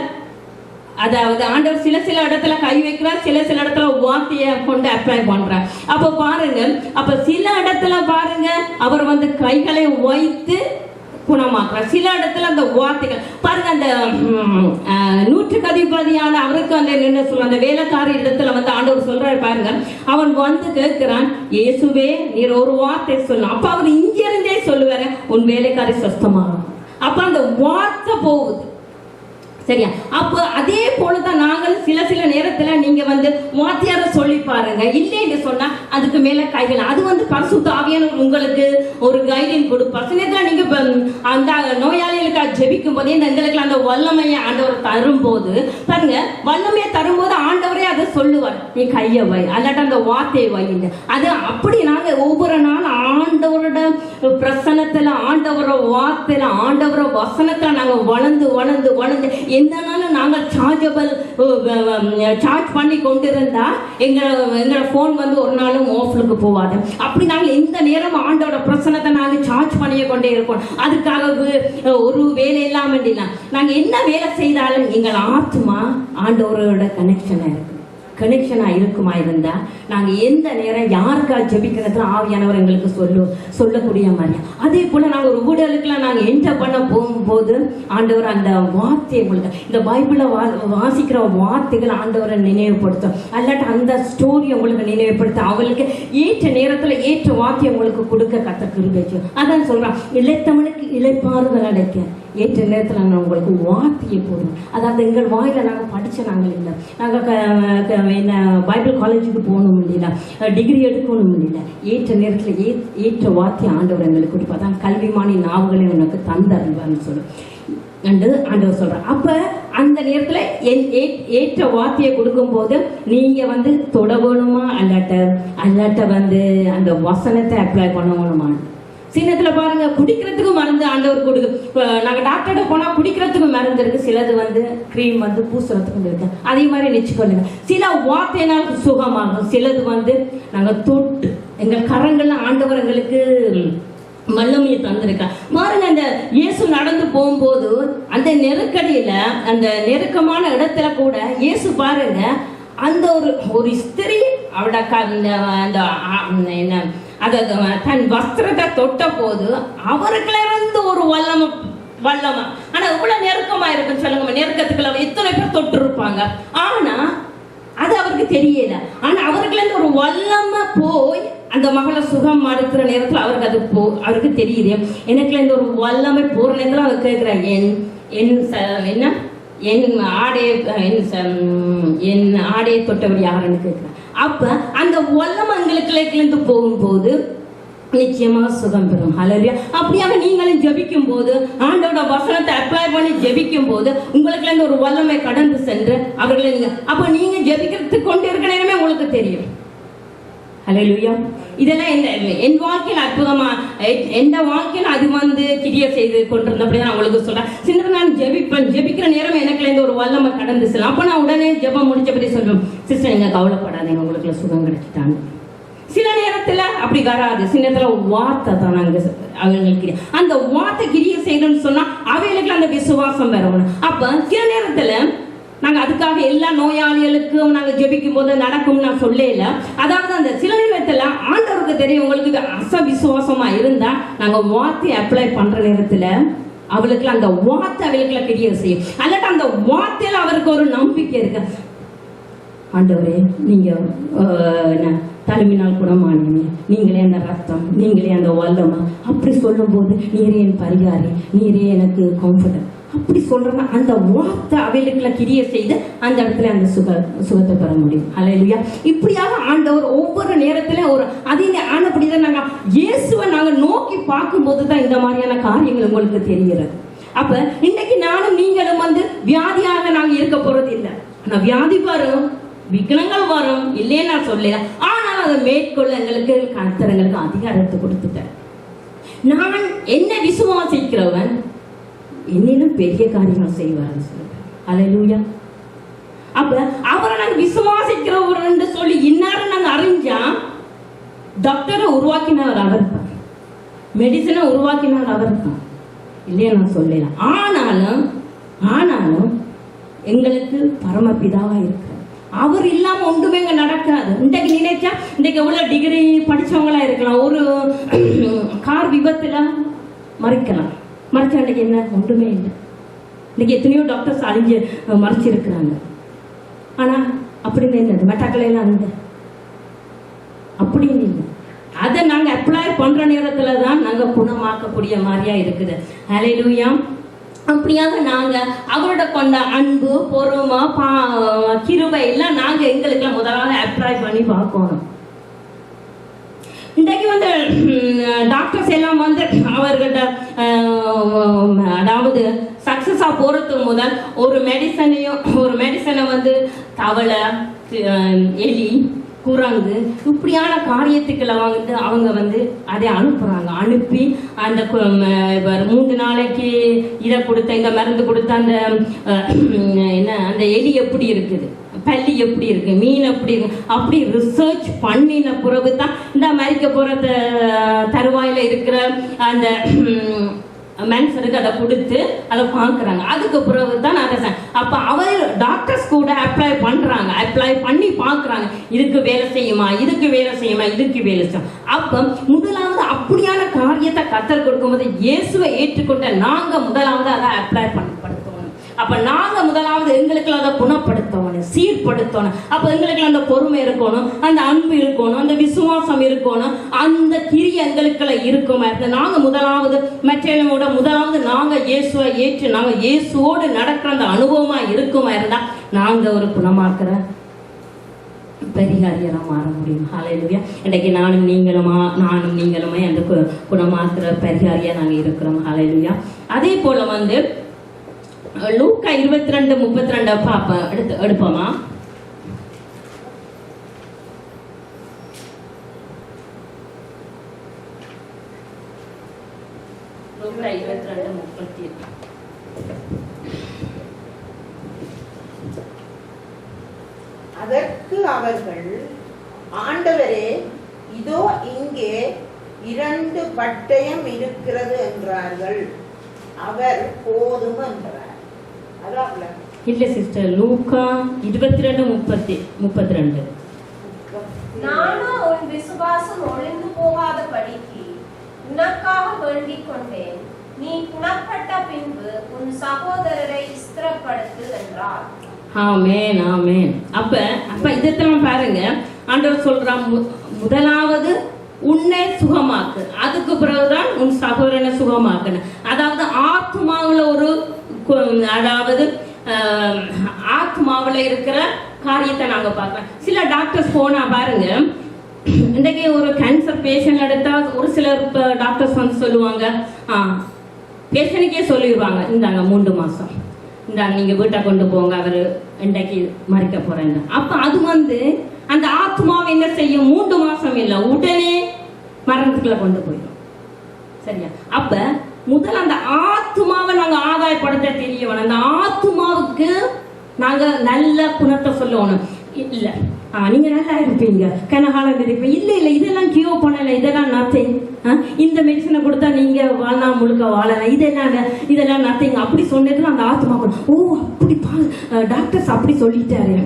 அதாவது ஆண்டவர் சில இடத்துல கை வைக்கிறார், சில இடத்துல வார்த்தையை கொண்டு அப்ளை பண்றார். அப்ப பாருங்க, அப்ப சில இடத்துல பாருங்க அவர் வந்து கைகளை வைத்து குணமாக்குறார். சில இடத்துல அந்த வார்த்தைகள் பாருங்க, அந்த 100க்கு அதிபதியான அவருக்கு அந்த என்ன சொல்ற அந்த வேலைக்காரி இடத்துல வந்து ஆண்டவர் சொல்றாரு பாருங்க, அவன் வந்து கேட்கிறான், இயேசுவே நீர் ஒரு வார்த்தை சொல்லணும். அப்ப அவர் இங்கிருந்தே சொல்லுவாரு, உன் வேலைக்காரி சொஸ்தமாகும். அப்ப அந்த வார்த்தை போகுது, சரியா? அப்ப அதே போலதான் நாங்கள் சில நேரத்துல நீங்க வந்து வாத்தியார சொல்லி பாருங்க, இல்லைன்னு சொன்னா அதுக்கு மேல கைகள், அது வந்து பரிசுத்த ஆவியானவர் உங்களுக்கு ஒரு கைடன் கொடுப்பார். சில நேரத்துல நீங்க அந்த நோயாளிகளுக்காக ஜெபிக்கும் போதே எங்களுக்கு அந்த வல்லமையை ஆண்டவர் தரும்போது பாருங்க, வல்லமையை தரும்போது ஆண்டவரே அதை சொல்லுவார், நீ கையை வை, அல்லாட்ட அந்த வார்த்தையை வைங்க. அது அப்படி நாங்க ஒவ்வொரு நாள் ஆண்டவரோட பிரசனத்துல, ஆண்டவரோட வார்த்தையில, ஆண்டவரோட வசனத்துல நாங்க வளர்ந்து எந்த நாளும் நாங்கள் சார்ஜ் பண்ணி கொண்டிருந்தா எங்களோட ஃபோன் வந்து ஒரு நாளும் ஆஃப்லுக்கு போகாது. அப்படி நாங்கள் எந்த நேரம் ஆண்டோட பிரச்சனத்தை நாங்கள் சார்ஜ் பண்ணியே கொண்டே இருக்கோம். அதுக்காக ஒரு வேலை இல்லாமல் இல்லை. நாங்கள் என்ன வேலை செய்தாலும் எங்கள் ஆத்மா ஆண்டவரோட கனெக்ஷனாக இருக்குமா இருந்தால் நாங்கள் எந்த நேரம் யாருக்காக ஜெபிக்கிறதுல ஆவியானவர் எங்களுக்கு சொல்லக்கூடிய மாதிரி. அதே போல் நாங்கள் ஒரு ஊழலுக்குலாம் நாங்கள் என்டர் பண்ண போகும்போது ஆண்டவர் அந்த வார்த்தையை உங்களுக்கு இந்த பைபிளில் வாசிக்கிற வார்த்தைகள் ஆண்டவரை நினைவுபடுத்தும். அல்லாட்ட அந்த ஸ்டோரி உங்களுக்கு நினைவுபடுத்தும். அவங்களுக்கு ஏற்ற நேரத்தில் ஏற்ற வார்த்தையை உங்களுக்கு கொடுக்க கற்றுக்கு. அதான் சொல்கிறான், இளைத்தவனுக்கு இளைப்பாறுதல் அடைக்க ஏற்ற நேரத்தில் நான் உங்களுக்கு வார்த்தையை போடுவோம். அதாவது எங்கள் வாயில நாங்கள் படித்த நாங்கள் இல்லை, நாங்கள் என்ன பைபிள் காலேஜுக்கு போகணும் முடியல, டிகிரி எடுக்கணும் முடியல. ஏற்ற நேரத்தில் ஏற்ற வார்த்தையை ஆண்டவர் எங்களுக்கு கொடுப்பா. தான் கல்விமானி நாவுகளை உனக்கு தந்தறிவான்னு சொல்லு ஆண்டவர் சொல்கிறார். அப்போ அந்த நேரத்தில் ஏற்ற வார்த்தையை கொடுக்கும்போது நீங்கள் வந்து தொட வேணுமா அல்லாட்ட வந்து அந்த வசனத்தை அப்ளை பண்ண வேணுமா. சின்னத்தில் பாருங்க, குடிக்கிறதுக்கும் மருந்து ஆண்டவர் கொடுக்கு. நாங்கள் டாக்டர்கிட்ட போனால் குடிக்கிறதுக்கும் மருந்து இருக்கு, சிலது வந்து க்ரீம் வந்து பூசுறதுக்கும் இருக்கு. அதே மாதிரி நிச்சயக்கொள்ளுங்க. சில வார்த்தையினால் சுகமாகும், சிலது வந்து நாங்கள் தொட்டு எங்கள் கரங்கள்ல ஆண்டவர் எங்களுக்கு வல்லமையை தந்திருக்கா. பாருங்க, அந்த இயேசு நடந்து போகும்போது அந்த நெருக்கடியில அந்த நெருக்கமான இடத்துல கூட இயேசு பாருங்க அந்த ஒரு ஸ்திரீ அவட அந்த என்ன அதாவது தன் வஸ்திரத்தை தொட்ட போது அவருக்குள்ள இருந்து ஒரு வல்லமை. ஆனா இவ்வளவு நெருக்கமா இருக்குன்னு சொல்லுங்க, நெருக்கத்துக்குள்ள எத்தனை பேர் தொட்டு இருப்பாங்க. ஆனா அது அவருக்கு தெரியல. ஆனா அவருக்குள்ள இருந்து ஒரு வல்லமை போய் அந்த மகளை சுகம் மறுக்கிற நேரத்துல அவருக்கு அவருக்கு தெரியுது. எனக்குள்ள இந்த ஒரு வல்லமை போற நேரத்துல அவர் கேட்கிறார், என்ன என் ஆடையை தொட்டவர் யாருன்னு கேட்கிறார். அப்ப அந்த வல்லமங்களுக்கு போகும்போது நிச்சயமா சுகம் பெறும். ஹல்லேலூயா. அப்படியாக நீங்களும் ஜெபிக்கும் போது ஆண்டோட வசனத்தை அப்ளை பண்ணி ஜெபிக்கும் போது உங்களுக்கு ஒரு வல்லமை கடந்து சென்று அவர்களை அப்ப நீங்க ஜெபிக்கிறதுக்கு கொண்டு இருக்கிற நேரமே உங்களுக்கு தெரியும். ஹல்லேலூயா. இதெல்லாம் என் வாழ்க்கையில் அற்புதமா எந்த வாழ்க்கையில் அது வந்து கிரிய செய்து கொண்டிருந்தபடி நான் உங்களுக்கு சொல்றேன். சின்ன நான் ஜெபிக்கிற நேரம் எனக்கு ஒரு வல்லமை கடந்து செல்லும். அப்ப நான் உடனே ஜெபம் முடிச்சபடி சொல்லுவேன், சிஸ்டர் நீங்க கவலைப்படாதீங்க, உங்களுக்கு சுகம் கிடைச்சிட்டாங்க. சில நேரத்துல அப்படி வராது. சில நேரத்துல வார்த்தை தான் அவங்களுக்கு அந்த வார்த்தை கிரிய செய்யணும்னு சொன்னா அவைகளுக்கு அந்த விசுவாசம் வரணும். அப்ப சில நேரத்துல நாங்க அதுக்காக எல்லா நோயாளிகளுக்கும் நாங்க ஜெபிக்கும் போது நடக்கும் நான் சொல்லல. அதாவது அந்த சில நேரத்துல ஆண்டவருக்கு தெரியும் உங்களுக்கு அசவிசுவாசமா இருந்தா நாங்க வார்த்தையை அப்ளை பண்ற நேரத்துல அவளுக்கு அந்த வார்த்தை அவளுக்குள்ள கிரிய செய்யும். அல்லாட்ட அந்த வார்த்தையில அவருக்கு ஒரு நம்பிக்கை இருக்கு. ஆண்டவரே நீங்க தழுவினால் குணமானீங்க, நீங்களே அந்த ரத்தம், நீங்களே அந்த வல்லமை அப்படி சொல்லும் போது நீரே என் பரிகாரி, நீரே எனக்கு கம்ஃபர்டர் அப்படி சொல்றேன்னா அந்த வார்த்தை அவைகளுக்குள்ள கிரிய செய்து அந்த இடத்துல அந்த சுகத்தை பெற முடியும். ஹல்லேலூயா. இப்படியாக ஆண்டவர் ஒவ்வொரு நேரத்துல ஒரு அதே ஆனப்படிதான் நாங்க இயேசுவை நாங்க நோக்கி பார்க்கும் போதுதான் இந்த மாதிரியான காரியங்கள் உங்களுக்கு தெரிகிறது. அப்ப இன்னைக்கு நானும் நீங்களும் வந்து வியாதியாக நாங்க இருக்க போறது இல்லை. ஆனா வியாதி வரும், விக்னங்கள் வரும், இல்லையே நான் சொல்லல. ஆனால் அதை மேற்கொள்ள எங்களுக்கு கர்த்தருக்கு அதிகாரத்தை கொடுத்துட்டேன். நான் என்ன விசுவாசிக்கிறவன் என்னிலும் பெரிய காரியங்கள் செய்வார்னு சொல்றேன். ஹல்லேலூயா. அப்ப அவரை நாங்க விசுவாசிக்கிறவர் என்று சொல்லி இன்னாரும் நாங்க அறிஞ்சா டாக்டரை உருவாக்கினவர் அவர் தான், மெடிசனை உருவாக்கினவர் அவர் தான், இல்லையா நான் சொல்லல. ஆனாலும் எங்களுக்கு பரமபிதாவா இருக்கு. அவர் இல்லாம ஒன்றுமே இங்க நடக்காது. இன்றைக்கு நினைச்சா இன்றைக்கு எவ்வளவு டிகிரி படிச்சவங்களா இருக்கலாம், ஒரு கார் விபத்துல மறிக்கலாம். மறைச்ச அன்றைக்கு என்ன ஒன்றுமே இல்லை. இன்னைக்கு எத்தனையோ டாக்டர்ஸ் அழிஞ்சு மறைச்சிருக்கிறாங்க. ஆனா அப்படின்னு என்னது மெட்டாக்கலையெல்லாம் அந்த அப்படின்னு இல்லை. அதை நாங்க அப்ளை பண்ற நேரத்துல தான் நாங்க குணமாக்கக்கூடிய மாதிரியா இருக்குது. ஹல்லேலூயா. அப்படியாக நாங்க அவரோட கொண்ட அன்பு, பொறுமை, கிருபை எல்லாம் நாங்க எங்களுக்கு முதலாவது அப்ளை பண்ணி பார்க்கணும். இன்றைக்கு வந்து டாக்டர்ஸ் எல்லாம் வந்து அவர்கிட்ட அதாவது சக்சஸா போறதுக்கு முதல் ஒரு மெடிசனை வந்து தவளை, எலி குரங்கு இப்படியான காரியத்துக்களை வந்து அவங்க வந்து அதை அனுப்புறாங்க. அனுப்பி அந்த 3 நாளைக்கு இதை கொடுத்த இந்த மருந்து கொடுத்த அந்த என்ன அந்த எலி எப்படி இருக்குது, பள்ளி எப்படி இருக்கு, மீன் எப்படி இருக்கு, அப்படி ரிசர்ச் பண்ணின பிறகு தான் இந்த அமெரிக்க போற தருவாயில இருக்கிற அந்த மென்ஸருக்கு அதை கொடுத்து அதை பார்க்குறாங்க. அதுக்கு பிறகு தான் அதை அப்போ அவர் டாக்டர்ஸ் கூட அப்ளை பண்ணி பார்க்குறாங்க, இதுக்கு வேலை செய்யுமா, இதுக்கு வேலை செய்யுமா, இதுக்கு வேலை செய்யும். அப்போ முதலாவது அப்படியான காரியத்தை கத்தர் கொடுக்கும்போது இயேசுவை ஏற்றுக்கொண்ட நாங்கள் முதலாவது அதை அப்ளை படுத்தணும். அப்ப நாங்க முதலாவது எங்களுக்கு அதை குணப்படுத்தணும், சீர்படுத்தணும். அப்ப எங்களுக்கு அந்த பொறுமை இருக்கணும், அந்த அன்பு இருக்கணும், அந்த விசுவாசம் இருக்கணும், அந்த கிரியை எங்களுக்குள்ள இருக்குமா இருந்தா நாங்க முதலாவது மற்றவங்களோட முதலாவது நாங்க இயேசுவை ஏற்று நாங்க இயேசுவோடு நடக்கிற அந்த அனுபவமா இருக்குமா இருந்தா நாங்க ஒரு குணமாக்குற பரிகாரியரா மாற முடியும். ஹல்லேலூயா. இன்றைக்கு நானும் நீங்களுமே அந்த குணமாக்குற பரிகாரியா நாங்க இருக்கிறோம். ஹல்லேலூயா. அதே போல வந்து லூக்கா 22:32 பாப்போம், எடுப்போமா? லூக்கா 22:30. அதற்கு அவர்கள், ஆண்டவரே, இதோ இங்கே 2 பட்டயம் இருக்கிறது என்றார்கள். அவர் போதும் என்றார். இல்ல சிஸ்டர், லூக்கா 22:32. நானும் உன் விசுவாசம் ஒளிந்து போகாதபடிக்கு உனக்காக வேண்டிக் கொண்டேன். நீ குணப்பட்ட பின்பு உன் சகோதரரை ஸ்திரப்படுத்து என்றார். ஆமென், ஆமென். அப்ப இதெல்லாம் பாருங்க, ஆண்டவர் சொல்றான், முதலாவது உன்னை சுகமாக்கு, அதுக்கு பிறகுதான் உன் சகோதரனை சுகமாக்குன. அதாவது ஆத்மாவுல ஆத்மாவுல இருக்கிற காரியத்தை நாங்க பார்க்கிறோம். சில டாக்டர்ஸ் போனா பாருங்க, இன்றைக்கு ஒரு கேன்சர் பேஷண்ட் எடுத்தா ஒரு சிலர் டாக்டர்ஸ் வந்து சொல்லுவாங்க, பேஷனுக்கே சொல்லிடுவாங்க, இந்தாங்க 3 மாசம், இந்தாங்க நீங்க வீட்டை கொண்டு போங்க, அவர் இன்றைக்கு மறிக்க போறேன். அப்ப அது வந்து அந்த ஆத்மாவை என்ன செய்யும், 3 மாசம் இல்லை, உடனே மரணத்துக்குள்ள கொண்டு போயிடும். சரியா? அப்ப முதல்ல அந்த ஆத்மாவை நாங்க ஆதாயப்படுத்த தெரியணும். அந்த ஆத்மாவுக்கு நாங்க நல்ல குணத்தை சொல்லணும். இல்ல நீங்க நல்லா இருப்பீங்க, கனகாலம் இருப்பீங்க, இல்ல இதெல்லாம் கியூ பண்ணல, இதெல்லாம் நத்திங், இந்த மெடிசனை கொடுத்தா நீங்க வாழ்நா முழுக்க வாழலாம், இதெல்லாம் நத்திங் அப்படி சொன்னதுல அந்த ஆத்மா, ஓ அப்படி டாக்டர்ஸ் அப்படி சொல்லிட்டாரு.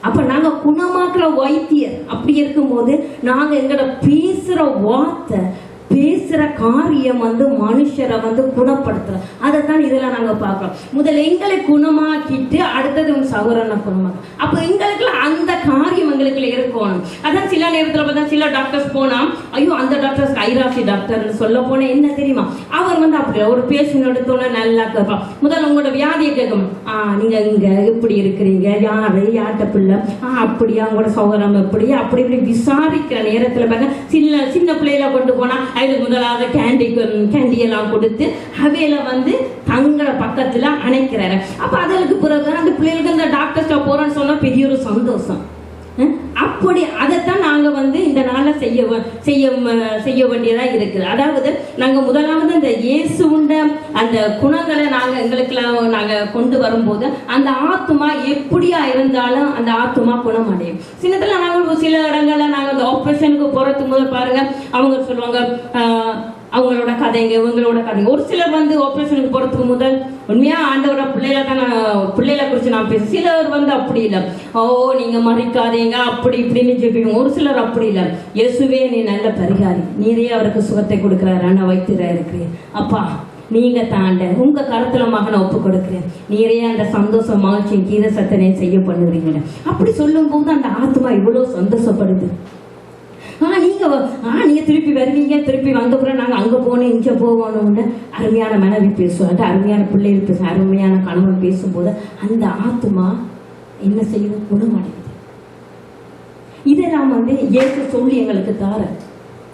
அப்ப நாங்க குணமாக்குற வைத்தியர் அப்படி இருக்கும்போது நாங்க எங்கட பேசுற வார்த்தை, பேசுற காரியம் வந்து மனுஷரை வந்து குணப்படுத்துறோம். அதைத்தான் இதெல்லாம் நாங்க பார்க்கிறோம். முதல்ல எங்களை குணமாக்கிட்டு அடுத்தது உங்க சகோதரனை குணமாக்கும். அப்ப எங்களுக்கு அந்த காரியம் எங்களுக்கு இருக்கணும். அதான் சில நேரத்துல பார்த்தா சில டாக்டர்ஸ் போனா, ஐயோ அந்த டாக்டர்ஸ் கைராசி டாக்டர்னு சொல்ல போன என்ன தெரியுமா, அவர் வந்து அப்படி ஒரு பேஷண்ட் எடுத்தோன்னா நல்லா கேட்பான். முதல்ல உங்களோட வியாதியை கேட்கணும், நீங்க இங்க எப்படி இருக்கிறீங்க, யார்கிட்ட பிள்ளை, அப்படியா உங்களோட சகோதரம் எப்படி, அப்படி இப்படி விசாரிக்கிற நேரத்துல பாருங்க, சின்ன பிள்ளையில கொண்டு போனா அதுக்கு முதலாவது கேண்டி எல்லாம் கொடுத்து அவையில வந்து தங்கள பக்கத்துல அணைக்கிறாரு. அப்ப அதற்கு பிறகு அந்த பிள்ளைகளுக்கு அந்த டாக்டர்ஸ்ட போறோம்னு சொன்னா பெரிய ஒரு சந்தோஷம். அப்படி அதைத்தான் நாங்க வந்து இந்த நாள்ல செய்ய வேண்டியதா இருக்குது. அதாவது நாங்க முதலாவது இந்த இயேசுண்ட அந்த குணங்களை நாங்க கொண்டு வரும்போது அந்த ஆத்மா எப்படியா இருந்தாலும் அந்த ஆத்மா குணம் அடையும். சின்னத்துல நாங்க சில இடங்கள்ல நாங்க அந்த ஆபரேஷனுக்கு போறதுக்கு முதல் பாருங்க, அவங்க சொல்லுவாங்க அவங்களோட கதைங்க இவங்களோட கதைங்க. ஒரு சிலர் வந்து ஆபரேஷனுக்கு போறதுக்கு முதல் உண்மையா ஆண்டவரோட பிள்ளைகளை குறிச்சு நான் பேச, சிலர் வந்து அப்படி இல்லை, நீங்க மறிக்காதீங்க அப்படி இப்படின்னு ஜெபிப்பீங்க. ஒரு சிலர் அப்படி இல்லை, இயேசுவே நீ நல்ல பரிகாரி, நீரே அவருக்கு சுகத்தை கொடுக்கிறாரு, நான் வைத்தியரா இருக்கிறேன், அப்பா நீங்க தாண்ட உங்க கருத்துல மகனை ஒப்பு கொடுக்கிறேன், நீரே அந்த சந்தோஷம் மகிழ்ச்சியும் கீத சத்தனை செய்ய பண்ணுறீங்க. அப்படி சொல்லும் போது அந்த ஆத்மா இவ்வளவு சந்தோஷப்படுது. நீங்க திருப்பி வருவீங்க, திருப்பி வந்தப்புறம் நாங்க அங்க போனோம் இங்க போவோம்னு அருமையான மனைவி பேசுவாங்க, அருமையான பிள்ளைகள் பேசும், அருமையான கணவன் பேசும்போது அந்த ஆத்மா என்ன செய்யுது, குணமடையுது. இதெல்லாம் வந்து இயேசு சொல்லி எங்களுக்கு தார.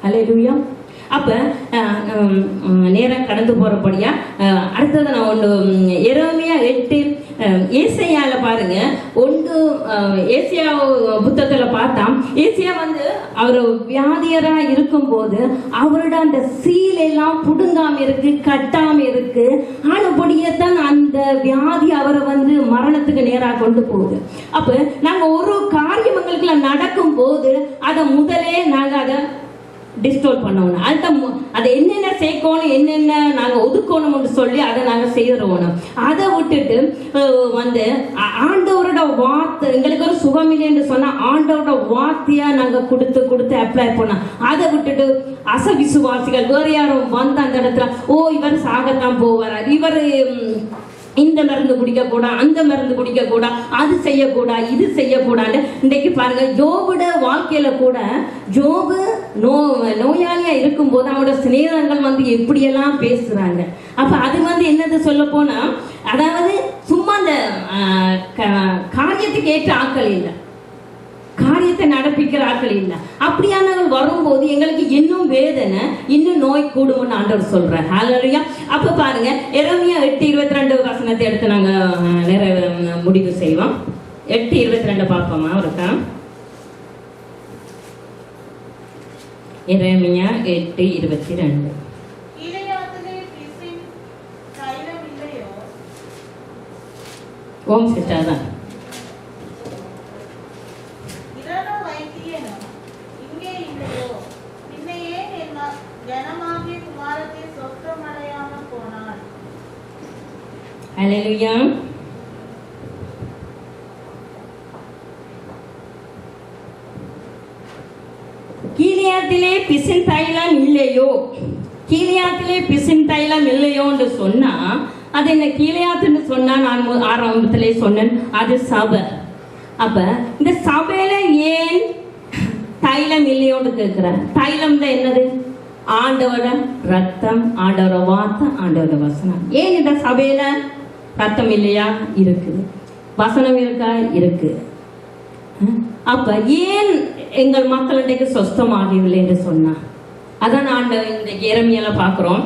ஹல்லேலூயா. அப்ப நேரம் கடந்து போறபடியா அடுத்தது நான் ஒன்று எரேமியா ஏசாயால பாருங்க ஏசியா புத்தகத்துல பார்த்தா ஏசியா வந்து அவர் வியாதியரா இருக்கும் போது அவரோட அந்த சீலெல்லாம் புடுங்காம இருக்கு, கட்டாம இருக்கு. ஆனபடியத்தான் அந்த வியாதி அவரை வந்து மரணத்துக்கு நேராக கொண்டு போகுது. அப்ப நாங்க ஒரு காரியம் எங்களுக்குள்ள நடக்கும் போது அதை முதலே நாங்க அதை டிஸ்டோல் பண்ணணும். அதை என்னென்ன சேர்க்கணும், என்னென்ன நாங்க ஒதுக்கணும்னு சொல்லி அதை நாங்க செய்யறோம். அதை விட்டுட்டு வந்து ஆண்டவரோட வார்த்தை எங்களுக்கு ஒரு சுகம் இல்லைன்னு சொன்னா ஆண்டவரோட வார்த்தையா நாங்க கொடுத்து அப்ளை பண்ணோம். அதை விட்டுட்டு அசவிசுவாசிகள் வேற யாரும் வந்து அந்த இடத்துல இவர் சாகத்தான் போவார், இவர் இந்த மருந்து குடிக்க கூடாது, அந்த மருந்து குடிக்க கூடாது, அது செய்யக்கூடாது, இது செய்யக்கூடாது. இன்றைக்கு பாருங்க ஜோபோட வாழ்க்கையில கூட ஜோபு நோயாளியா இருக்கும் போது அவனோட சிநேகங்கள் வந்து எப்படியெல்லாம் பேசுறாங்க. அப்ப அது வந்து என்னது சொல்ல போனா, அதாவது சும்மா அந்த காரியத்துக்கு ஏற்ற ஆட்கள் இல்லை, காரியத்தை நடப்பிக்கிற ஆட்கள் இல்லை. அப்படியானவர்கள் வரும்போது எங்களுக்கு இன்னும் வேதனை, இன்னும் நோய் கூடும்னு ஆண்டவர் சொல்றார். ஹல்லேலூயா. அப்ப பாருங்க எரேமியா 8:22 எடுத்து நாங்க முடிவு செய்வோம். 8:22 பார்ப்போமா ஒருக்கா? எரேமியா 8:22. ஓம் சிஸ்டர் தான். ஹல்லேலூயா. கீலியாத்திலே பிசின் தைலம் இல்லையோ, கீலியாத்திலே பிசின் தைலம் இல்லையோன்னு சொன்னா அது என்ன கீலியாத்துன்னு சொன்னா நான் ஆரம்பத்திலே சொன்னேன் அது சபை. அப்ப இந்த சபையில ஏன் தைலம் இல்லையோன்னு கேட்கிறேன். தைலம் தான் என்னது? ஆண்டவர ரத்தம், ஆண்டவர வார்த்தை, ஆண்டவர வசனம். ஏன் இந்த சபையில ரத்தம் இல்லையா? இருக்குது. வசனம் இருக்கா? இருக்கு. அப்ப ஏன் எங்கள் மக்கள் இன்றைக்கு சொஸ்தமாகவில்லை என்று சொன்னா அதான் ஆண்டவர் இந்த எரேமியால பார்க்கிறோம்.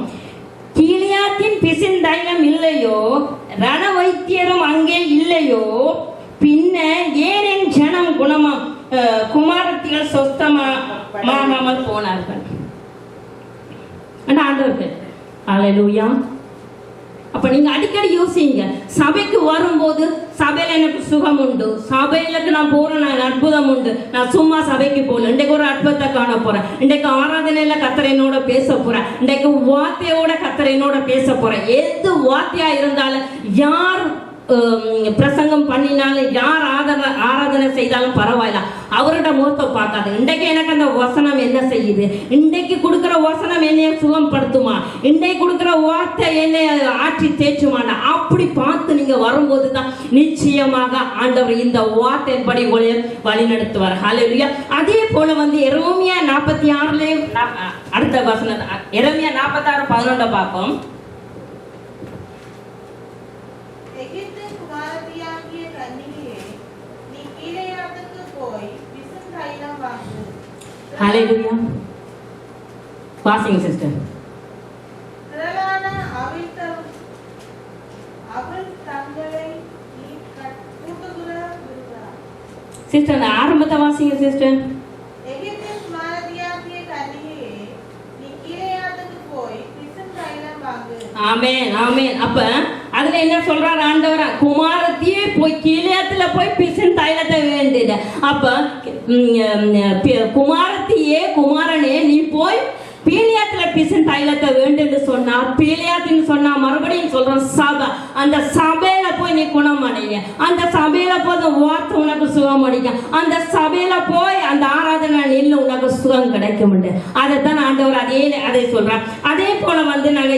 கீலியாத்தின் பிசின் தைலம் இல்லையோ, ரண வைத்தியரும் அங்கே இல்லையோ, பின்ன ஏன் என் ஜனம் குமாரத்திகள் சொஸ்தமாகாமல் போனார்கள். ஆண்டவருக்கு ஹல்லேலூயா. அப்ப நீங்க அடிக்கடி யோசிங்க, சபைக்கு வரும்போது சபையில எனக்கு சுகம் உண்டு, சபையில நான் போறேன், நான் அற்புதம் உண்டு, நான் சும்மா சபைக்கு போகல, இன்றைக்கு ஒரு அற்புதத்தை காண போறேன், இன்றைக்கு ஆராதனையில கர்த்தரோட பேச போறேன், இன்றைக்கு வார்த்தையோட கர்த்தரோட பேச போறேன். எது வார்த்தையா இருந்தாலும், யார் பிரசங்கம் பண்ணினாலும், யார் ஆராதனை செய்தாலும் பரவாயில்ல, அவரோட முகத்தை பார்க்காது. இன்றைக்கு எனக்கு அந்த வசனம் என்ன செய்யுது, இன்றைக்கு கொடுக்கிற வசனம் என்னைய சுகப்படுத்துமா, இன்றைக்கு கொடுக்கிற வார்த்தை என்னை ஆற்றி தேய்ச்சுமானா, அப்படி பார்த்து நீங்க வரும்போது தான் நிச்சயமாக ஆண்டவர் இந்த வார்த்தையின்படி உங்களை வழி நடத்துவார். ஹல்லேலூயா. அதே போல வந்து எரேமியா 46 அடுத்த வசனம், எரேமியா 46:11 பார்ப்போம். ஹல்லேலூயா. வாசிங்க சிஸ்டர். சிஸ்டர் ஆரம்பத்தை வாசிங்க சிஸ்டர். ஆமென் ஆமென். அப்ப அதுல என்ன சொல்றாரு ஆண்டவர்? குமாரத்தியே போய் கீலேயாத்துல போய் பிசின் தைலத்தை வேண்டியது. அப்ப குமாரத்தியே, குமாரனே நீ போய் பீலியாத்துல பிசின் தைலத்தை வேண்டுன்னு சொன்னார். பீலியாத்தின்னு சொன்னா மறுபடியும் சொல்றோம் சபை. அந்த சபையில போய் நீ குணம் அடைய, அந்த சபையில போய் வார்த்தை உனக்கு சுகம் அடிக்கும், அந்த சபையில போய் அந்த ஆராதனை நின்று உனக்கு சுகம் கிடைக்கும். அதைத்தான் ஆண்டவர் அதை சொல்றார். அதே போல வந்து நாங்க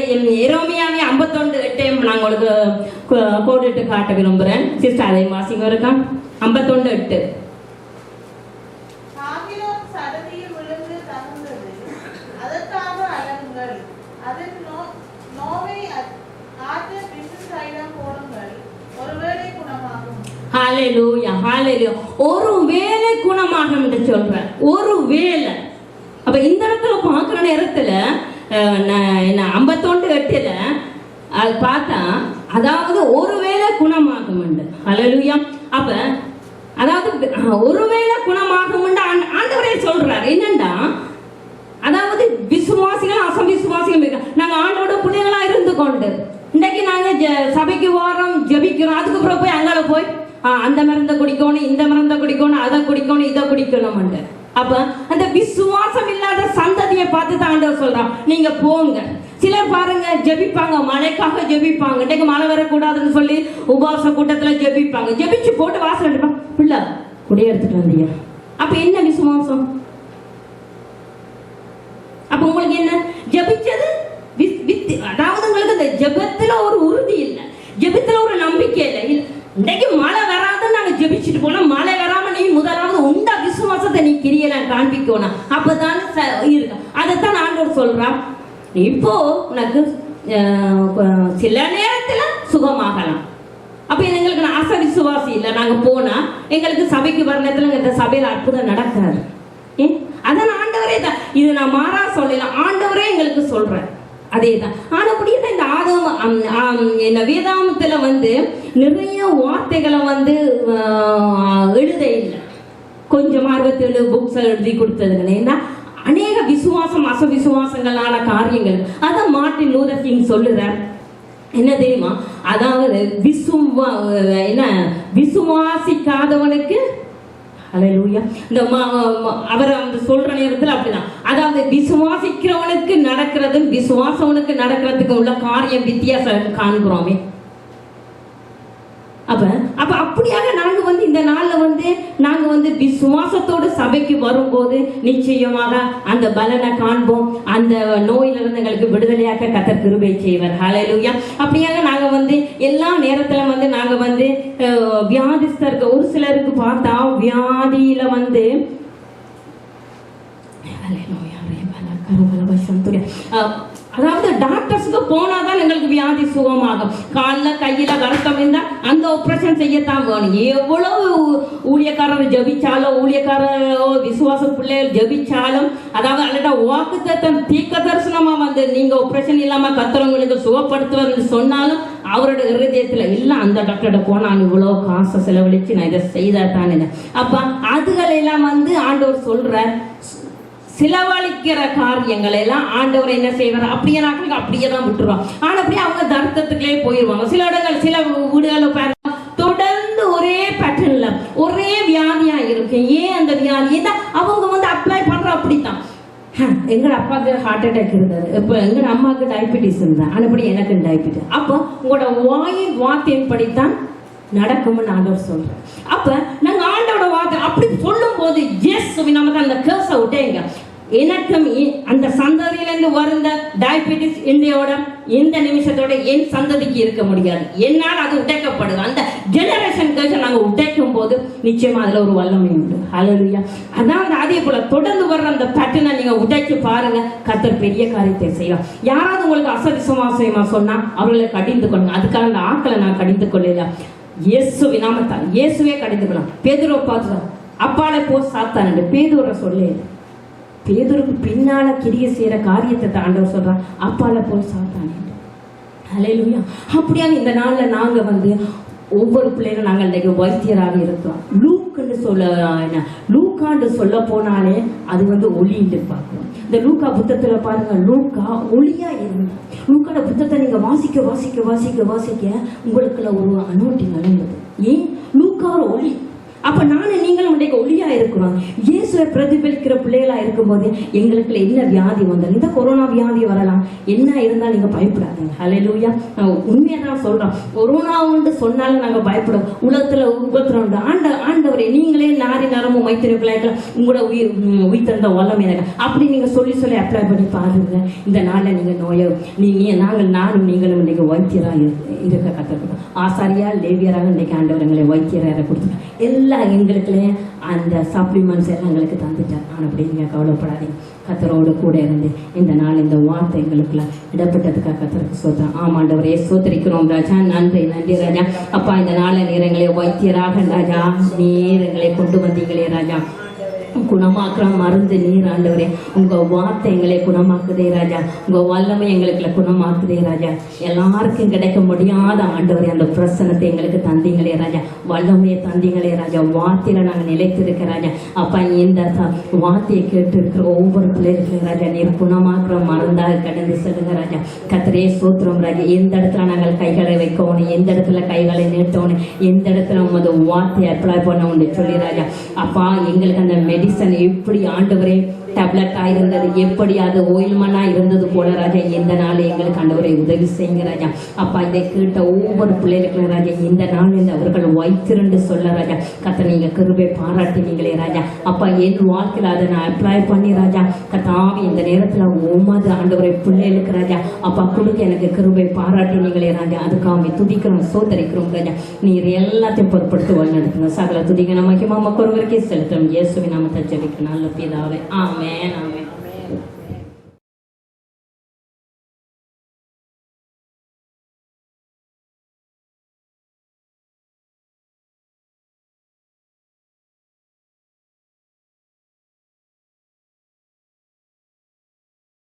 எரேமியாவே 51:8 நாங்க உங்களுக்கு கோடிட்டு காட்ட விரும்புறேன் சிஸ்டர். அதை வாசிங்க இருக்கா? 51:8. ஹல்லேலூயா ஹல்லேலூயா. ஒரு வேளை குணமாகும் என்று சொல்றேன், ஒரு வேளை. அப்ப இந்த இடத்துல பார்க்கிற நேரத்துல 51:8 அது பார்த்தா, அதாவது ஒரு வேளை குணமாகும். குணமாகும். ஹல்லேலூயா. அப்ப அதாவது ஒருவேளை குணமாகும் ஆண்டவரே சொல்றாரு. என்னண்டா, அதாவது விசுவாசிகள் அசவிசுவாசிகள் இருக்க நாங்க ஆண்டோட பிள்ளைகளா இருந்து கொண்டு இன்னைக்கு நாங்க சபைக்கு வாரம் ஜபிக்கிறோம். அதுக்கப்புறம் போய் அங்கால போய் அந்த மருந்தை குடிக்கணும், இந்த மருந்தை குடிக்கணும், அதை குடிக்கணும், இதை குடிக்கணும். அப்ப அந்த விசுவாசம் இல்லாத சந்ததியை பார்த்து தான் ஆண்டவர் சொல்றான், நீங்க போங்க. சிலர் பாருங்க ஜெபிப்பாங்க, மழைக்காக ஜெபிப்பாங்க. இன்னைக்கு மழை வரக்கூடாதுன்னு சொல்லி உபவாச கூட்டத்துல ஜெபிப்பாங்க. ஜெபிச்சு போட்டு வாசல் எடுப்பாங்க, பிள்ளை குடிய எடுத்துட்டு வந்தியா. அப்ப என்ன விசுவாசம்? அப்ப உங்களுக்கு என்ன ஜெபிச்சது? அதாவது உங்களுக்கு இந்த ஜெபத்துல ஒரு உறுதி இல்லை, ஜெபத்துல ஒரு நம்பிக்கை இல்லை. இன்னைக்கு மழை வராதுன்னு நாங்க ஜெபிச்சுட்டு போனா, மழை வராம நீ முதலாவது உண்ட விசுவாசத்தை நீ கிரியல காண்பிக்கணும். அப்பதான் இருக்கு. அதைத்தான் ஆண்டவர் சொல்றான், இப்போ உனக்கு சில நேரத்துல சுகமாகலாம். அப்ப எங்களுக்கு ஆசை விசுவாசி இல்லை, நாங்க போனா எங்களுக்கு சபைக்கு வர நேரத்துல இந்த சபையில அற்புதம் நடக்காது. அதான் ஆண்டவரே தான், இது நான் மாறா சொல்லலாம், ஆண்டவரே எங்களுக்கு சொல்றேன். அதேதான். ஆனா அப்படியே இந்த இந்த வேதாமத்துல நிறைய வார்த்தைகளை எழுத இல்லை. கொஞ்சம் 67 புக்ஸ் எழுதி கொடுத்ததுங்க. ஏன்னா அநேக விசுவாசம் அசவிசுவாசங்களான காரியங்கள். அதான் மார்ட்டின் லூதர் கிங் சொல்லுறார். என்ன தெரியுமா? அதாவது விசுவாசிக்காதவனுக்கு ஹல்லேலூயா. இந்த அவர் சொல்ற நேரத்தில் அப்படிதான். அதாவது விசுவாசிக்கிறவனுக்கு நடக்கிறதும் விசுவாசவனுக்கு நடக்கிறதுக்கு உள்ள காரியம் வித்தியாசம் காண்கிறோமே. அப்ப அப்படியாக நாங்க இந்த நாள்ல நாங்க விசுவாசத்தோடு சபைக்கு வரும்போது நிச்சயமாக அந்த பலனை காண்போம். அந்த நோயிலிருந்து எங்களுக்கு விடுதலையாக கர்த்தர் கிருபை செய்வார். ஹல்லேலூயா. அப்படியாக நாங்க எல்லா நேரத்துல நாங்க வியாதிஸ்தருக்கு ஒரு சிலருக்கு பார்த்தா வியாதியில அதாவது டாக்டர்ஸுக்கு போனாதான் எங்களுக்கு வியாதி சுகமாகும். காலில் கையில வருத்தம் இருந்தா அந்த ஆபரேஷன் செய்யத்தான் வேணும். எவ்வளவு ஊழியக்காரர் ஜபிச்சாலோ, ஊழியக்காரோ விசுவாச பிள்ளைகள் ஜபிச்சாலும், அதாவது அல்லடா வாக்குத்தத்தம் தீர்க்க தரிசனமா நீங்க ஆபரேஷன் இல்லாம கத்துறவங்களுக்கு சுகப்படுத்துவார்னு சொன்னாலும் அவரோட இருதயத்துல இல்ல, அந்த டாக்டர்கிட்ட போனா இவ்வளவு காசை செலவழிச்சு நான் இதை செய்தா தானே. அப்ப அதுகளெல்லாம் ஆண்டவர் சொல்ற சிலவழிக்கிற காரியங்கள் எல்லாம் ஆண்டவர் என்ன செய்வார்? அப்படியே நாட்களுக்கு அப்படியே தான் விட்டுருவாங்க. ஆனா அப்படியே அவங்க தர்த்தத்துக்குள்ளே போயிடுவாங்க. சில இடங்கள் சில வீடுகளை தொடர்ந்து ஒரே பேட்டர்ன்ல ஒரே வியாதியா இருக்கு. ஏன் அந்த வியாதி? அவங்க அப்ளை பண்ற அப்படித்தான். எங்கட அப்பாவுக்கு ஹார்ட் அட்டாக் இருந்தது, இப்ப எங்கட அம்மாவுக்கு டயபிட்டிஸ் இருந்தா, ஆனப்படி எனக்கு டயபிட்டிஸ். அப்போ உங்களோட வார்த்தையின் படித்தான் நடக்கும்னு ஆண்டவர் சொல்றேன். அப்ப நாங்க ஆண்டோட வார்த்தை அப்படி சொல்லும் போது நமக்கு அந்த கேர்ஸ விட்டேங்க. எனக்கும் அந்த சந்ததியிலிருந்து வருந்த டயபிட்டிஸ் இந்தியோட இந்த நிமிஷத்தோட என் சந்ததிக்கு இருக்க முடியாது. என்னால் அது உடைக்கப்படுது. அந்த ஜெனரேஷன் கேர்ஸை நாங்க உடைக்கும் போது நிச்சயமா அதுல ஒரு வல்லமை உண்டு. ஹல்லேலூயா. அதான் அதே போல தொடர்ந்து வர்ற அந்த பேட்டர்னை நீங்க உடைச்சு பாருங்க, கர்த்தர் பெரிய காரியத்தை செய்யலாம். யாராவது உங்களுக்கு அசவிசுவாசமா சொன்னா அவர்களை கடிந்து கொள்ளுங்க. அதுக்காக அந்த ஆக்களை நான் கடிந்து கொள்ளல, இயேசுவின் நாமத்தால் இயேசுவே கடிந்துக்கலாம். பேதுருவை பார்த்துதான் அப்பால போ சாத்தான் பேதுரை சொல்ல, பேதுருக்கு பின்னால கிரிய செய்யற காரியத்தை ஆண்டவர் சொல்றான், அப்பால போய் சாத்தான். ஹல்லேலூயா. அப்படியான இந்த நாள்ல நாங்க ஒவ்வொரு பிள்ளைகளும் நாங்கள் இன்னைக்கு வைத்தியராக இருக்கிறோம். லூக்காண்டு சொல்ல போனாலே அது ஒளின்னு பார்க்கிறோம். இந்த லூக்கா புத்தகத்துல பாருங்க, லூக்கா ஒளியா இருந்தா. லூக்காட புத்தகத்தை நீங்க வாசிக்க வாசிக்க வாசிக்க வாசிக்க உங்களுக்குள்ள ஒரு அனோட்டிங் அடைந்தது. ஏன்? லூக்கா ஒரு ஒளி. அப்ப நானும் நீங்களும் இன்றைக்கு ஒளியா இருக்கிறோம். இயேசுவை பிரதிபலிக்கிற பிள்ளைகளா இருக்கும் போது எங்களுக்குள்ள என்ன வியாதி வந்தாலும், இந்த கொரோனா வியாதி வரலாம், என்ன இருந்தாலும் நீங்க பயப்படாதீங்க. ஹல்லேலூயா. உண்மையா தான் சொல்றோம். கொரோனா உண்டு சொன்னாலும் நாங்க பயப்படும். உலகத்துல உபத்திரம் உண்டு. ஆண்டவரே நீங்களே நாரி நரமும் வைத்திருக்கல உங்களோட உயிர் தந்த வல்லம் எனக்கு அப்படி நீங்க சொல்லி சொல்லி அப்ளை பண்ணி பாருங்க. இந்த நாள்ல நீங்க நோயோ நானும் நீங்களும் இன்னைக்கு வைத்தியராக இருக்க கத்துக்கணும். ஆசாரியா லேவியராக இன்னைக்கு ஆண்டவர் எங்களை வைத்தியராக கொடுத்துருக்கோம். எல்லா எங்களுக்குள்ளே அந்த சப்ளிமெண்ட்ஸ் எல்லாம் எங்களுக்கு தந்துட்டார். ஆனால் அப்படி நீங்கள் கவலைப்படாதீங்க, கர்த்தரோடு கூட இருந்து இந்த நாள் இந்த வார்த்தை எங்களுக்குள்ள இடப்பட்டதுக்காக கர்த்தருக்கு சோத்திரம். ஆமாண்டவரே சோத்திரிக்கிறோம் ராஜா. நன்றி நன்றி ராஜா. அப்பா இந்த நாளை நேரங்களே வைத்தியராக ராஜா நீர் எங்களை கொண்டு வந்தீங்களே ராஜா. குணமாக்குற மருந்து நீர் ஆண்டவரே. உங்க வார்த்தை எங்களை குணமாக்குதே ராஜா. உங்க வல்லமை எங்களுக்கு குணமாக்குதே ராஜா. எல்லாருக்கும் கிடைக்க முடியாத ஆண்டவரே அந்த பிரசனத்தை எங்களுக்கு தந்தீங்களே ராஜா. வல்லமையை தந்தீங்களே ராஜா. வார்த்தையில நாங்கள் நிலைத்திருக்க ராஜா. அப்பா இந்த வார்த்தையை கேட்டு இருக்கிற ஒவ்வொரு பிள்ளைகளுக்கும் ராஜா நீர் குணமாக்குற மருந்தாக கடந்து செல்லுங்க ராஜா. கர்த்தரே ஸ்தோத்திரம் ராஜா. எந்த இடத்துல நாங்கள் கைகளை வைக்கணும், எந்த இடத்துல கைகளை நீட்டணும், எந்த இடத்துல உமது வார்த்தையை அப்ளை பண்ணணும்னு சொல்லி ராஜா. அப்பா எங்களுக்கு அந்த மெடிசன் எப்படி ஆண்டவரே டேப்லெட்டா இருந்தது, எப்படி அது ஓயில்மனா இருந்தது போல ராஜா இந்த நாள் எங்களுக்கு ஆண்டவரை உதவி செய்யுங்க ராஜா. அப்பா இதை கேட்ட ஒவ்வொரு பிள்ளைகளுக்கும் ராஜா இந்த நாள் அவர்கள் வைத்திருந்து சொல்ல ராஜா. கர்த்தர் நீங்க கிருபை பாராட்டினீங்களே ராஜா. அப்பா என் வாழ்க்கையில் அதை நான் அப்ளை பண்ணி ராஜா கர்த்தாவே இந்த நேரத்துல உமது ஆண்டவரை பிள்ளைகளுக்கு ராஜா அப்பா கொடுக்க எனக்கு கிருபை பாராட்டினீங்களே ராஜா. அதுக்காக துதிக்கிறோம் சோதரிக்கிறோம் ராஜா. நீர் எல்லாத்தையும் பொருட்படுத்தி வழிநடத்துங்க. சகல துதிக்க நமக்கு ஒருவருக்கே செலுத்தும். இயேசுவின் நாமத்தில் ஜெபிக்கிறோம் நல்ல பிதாவே. ஆமென் ஆமென்.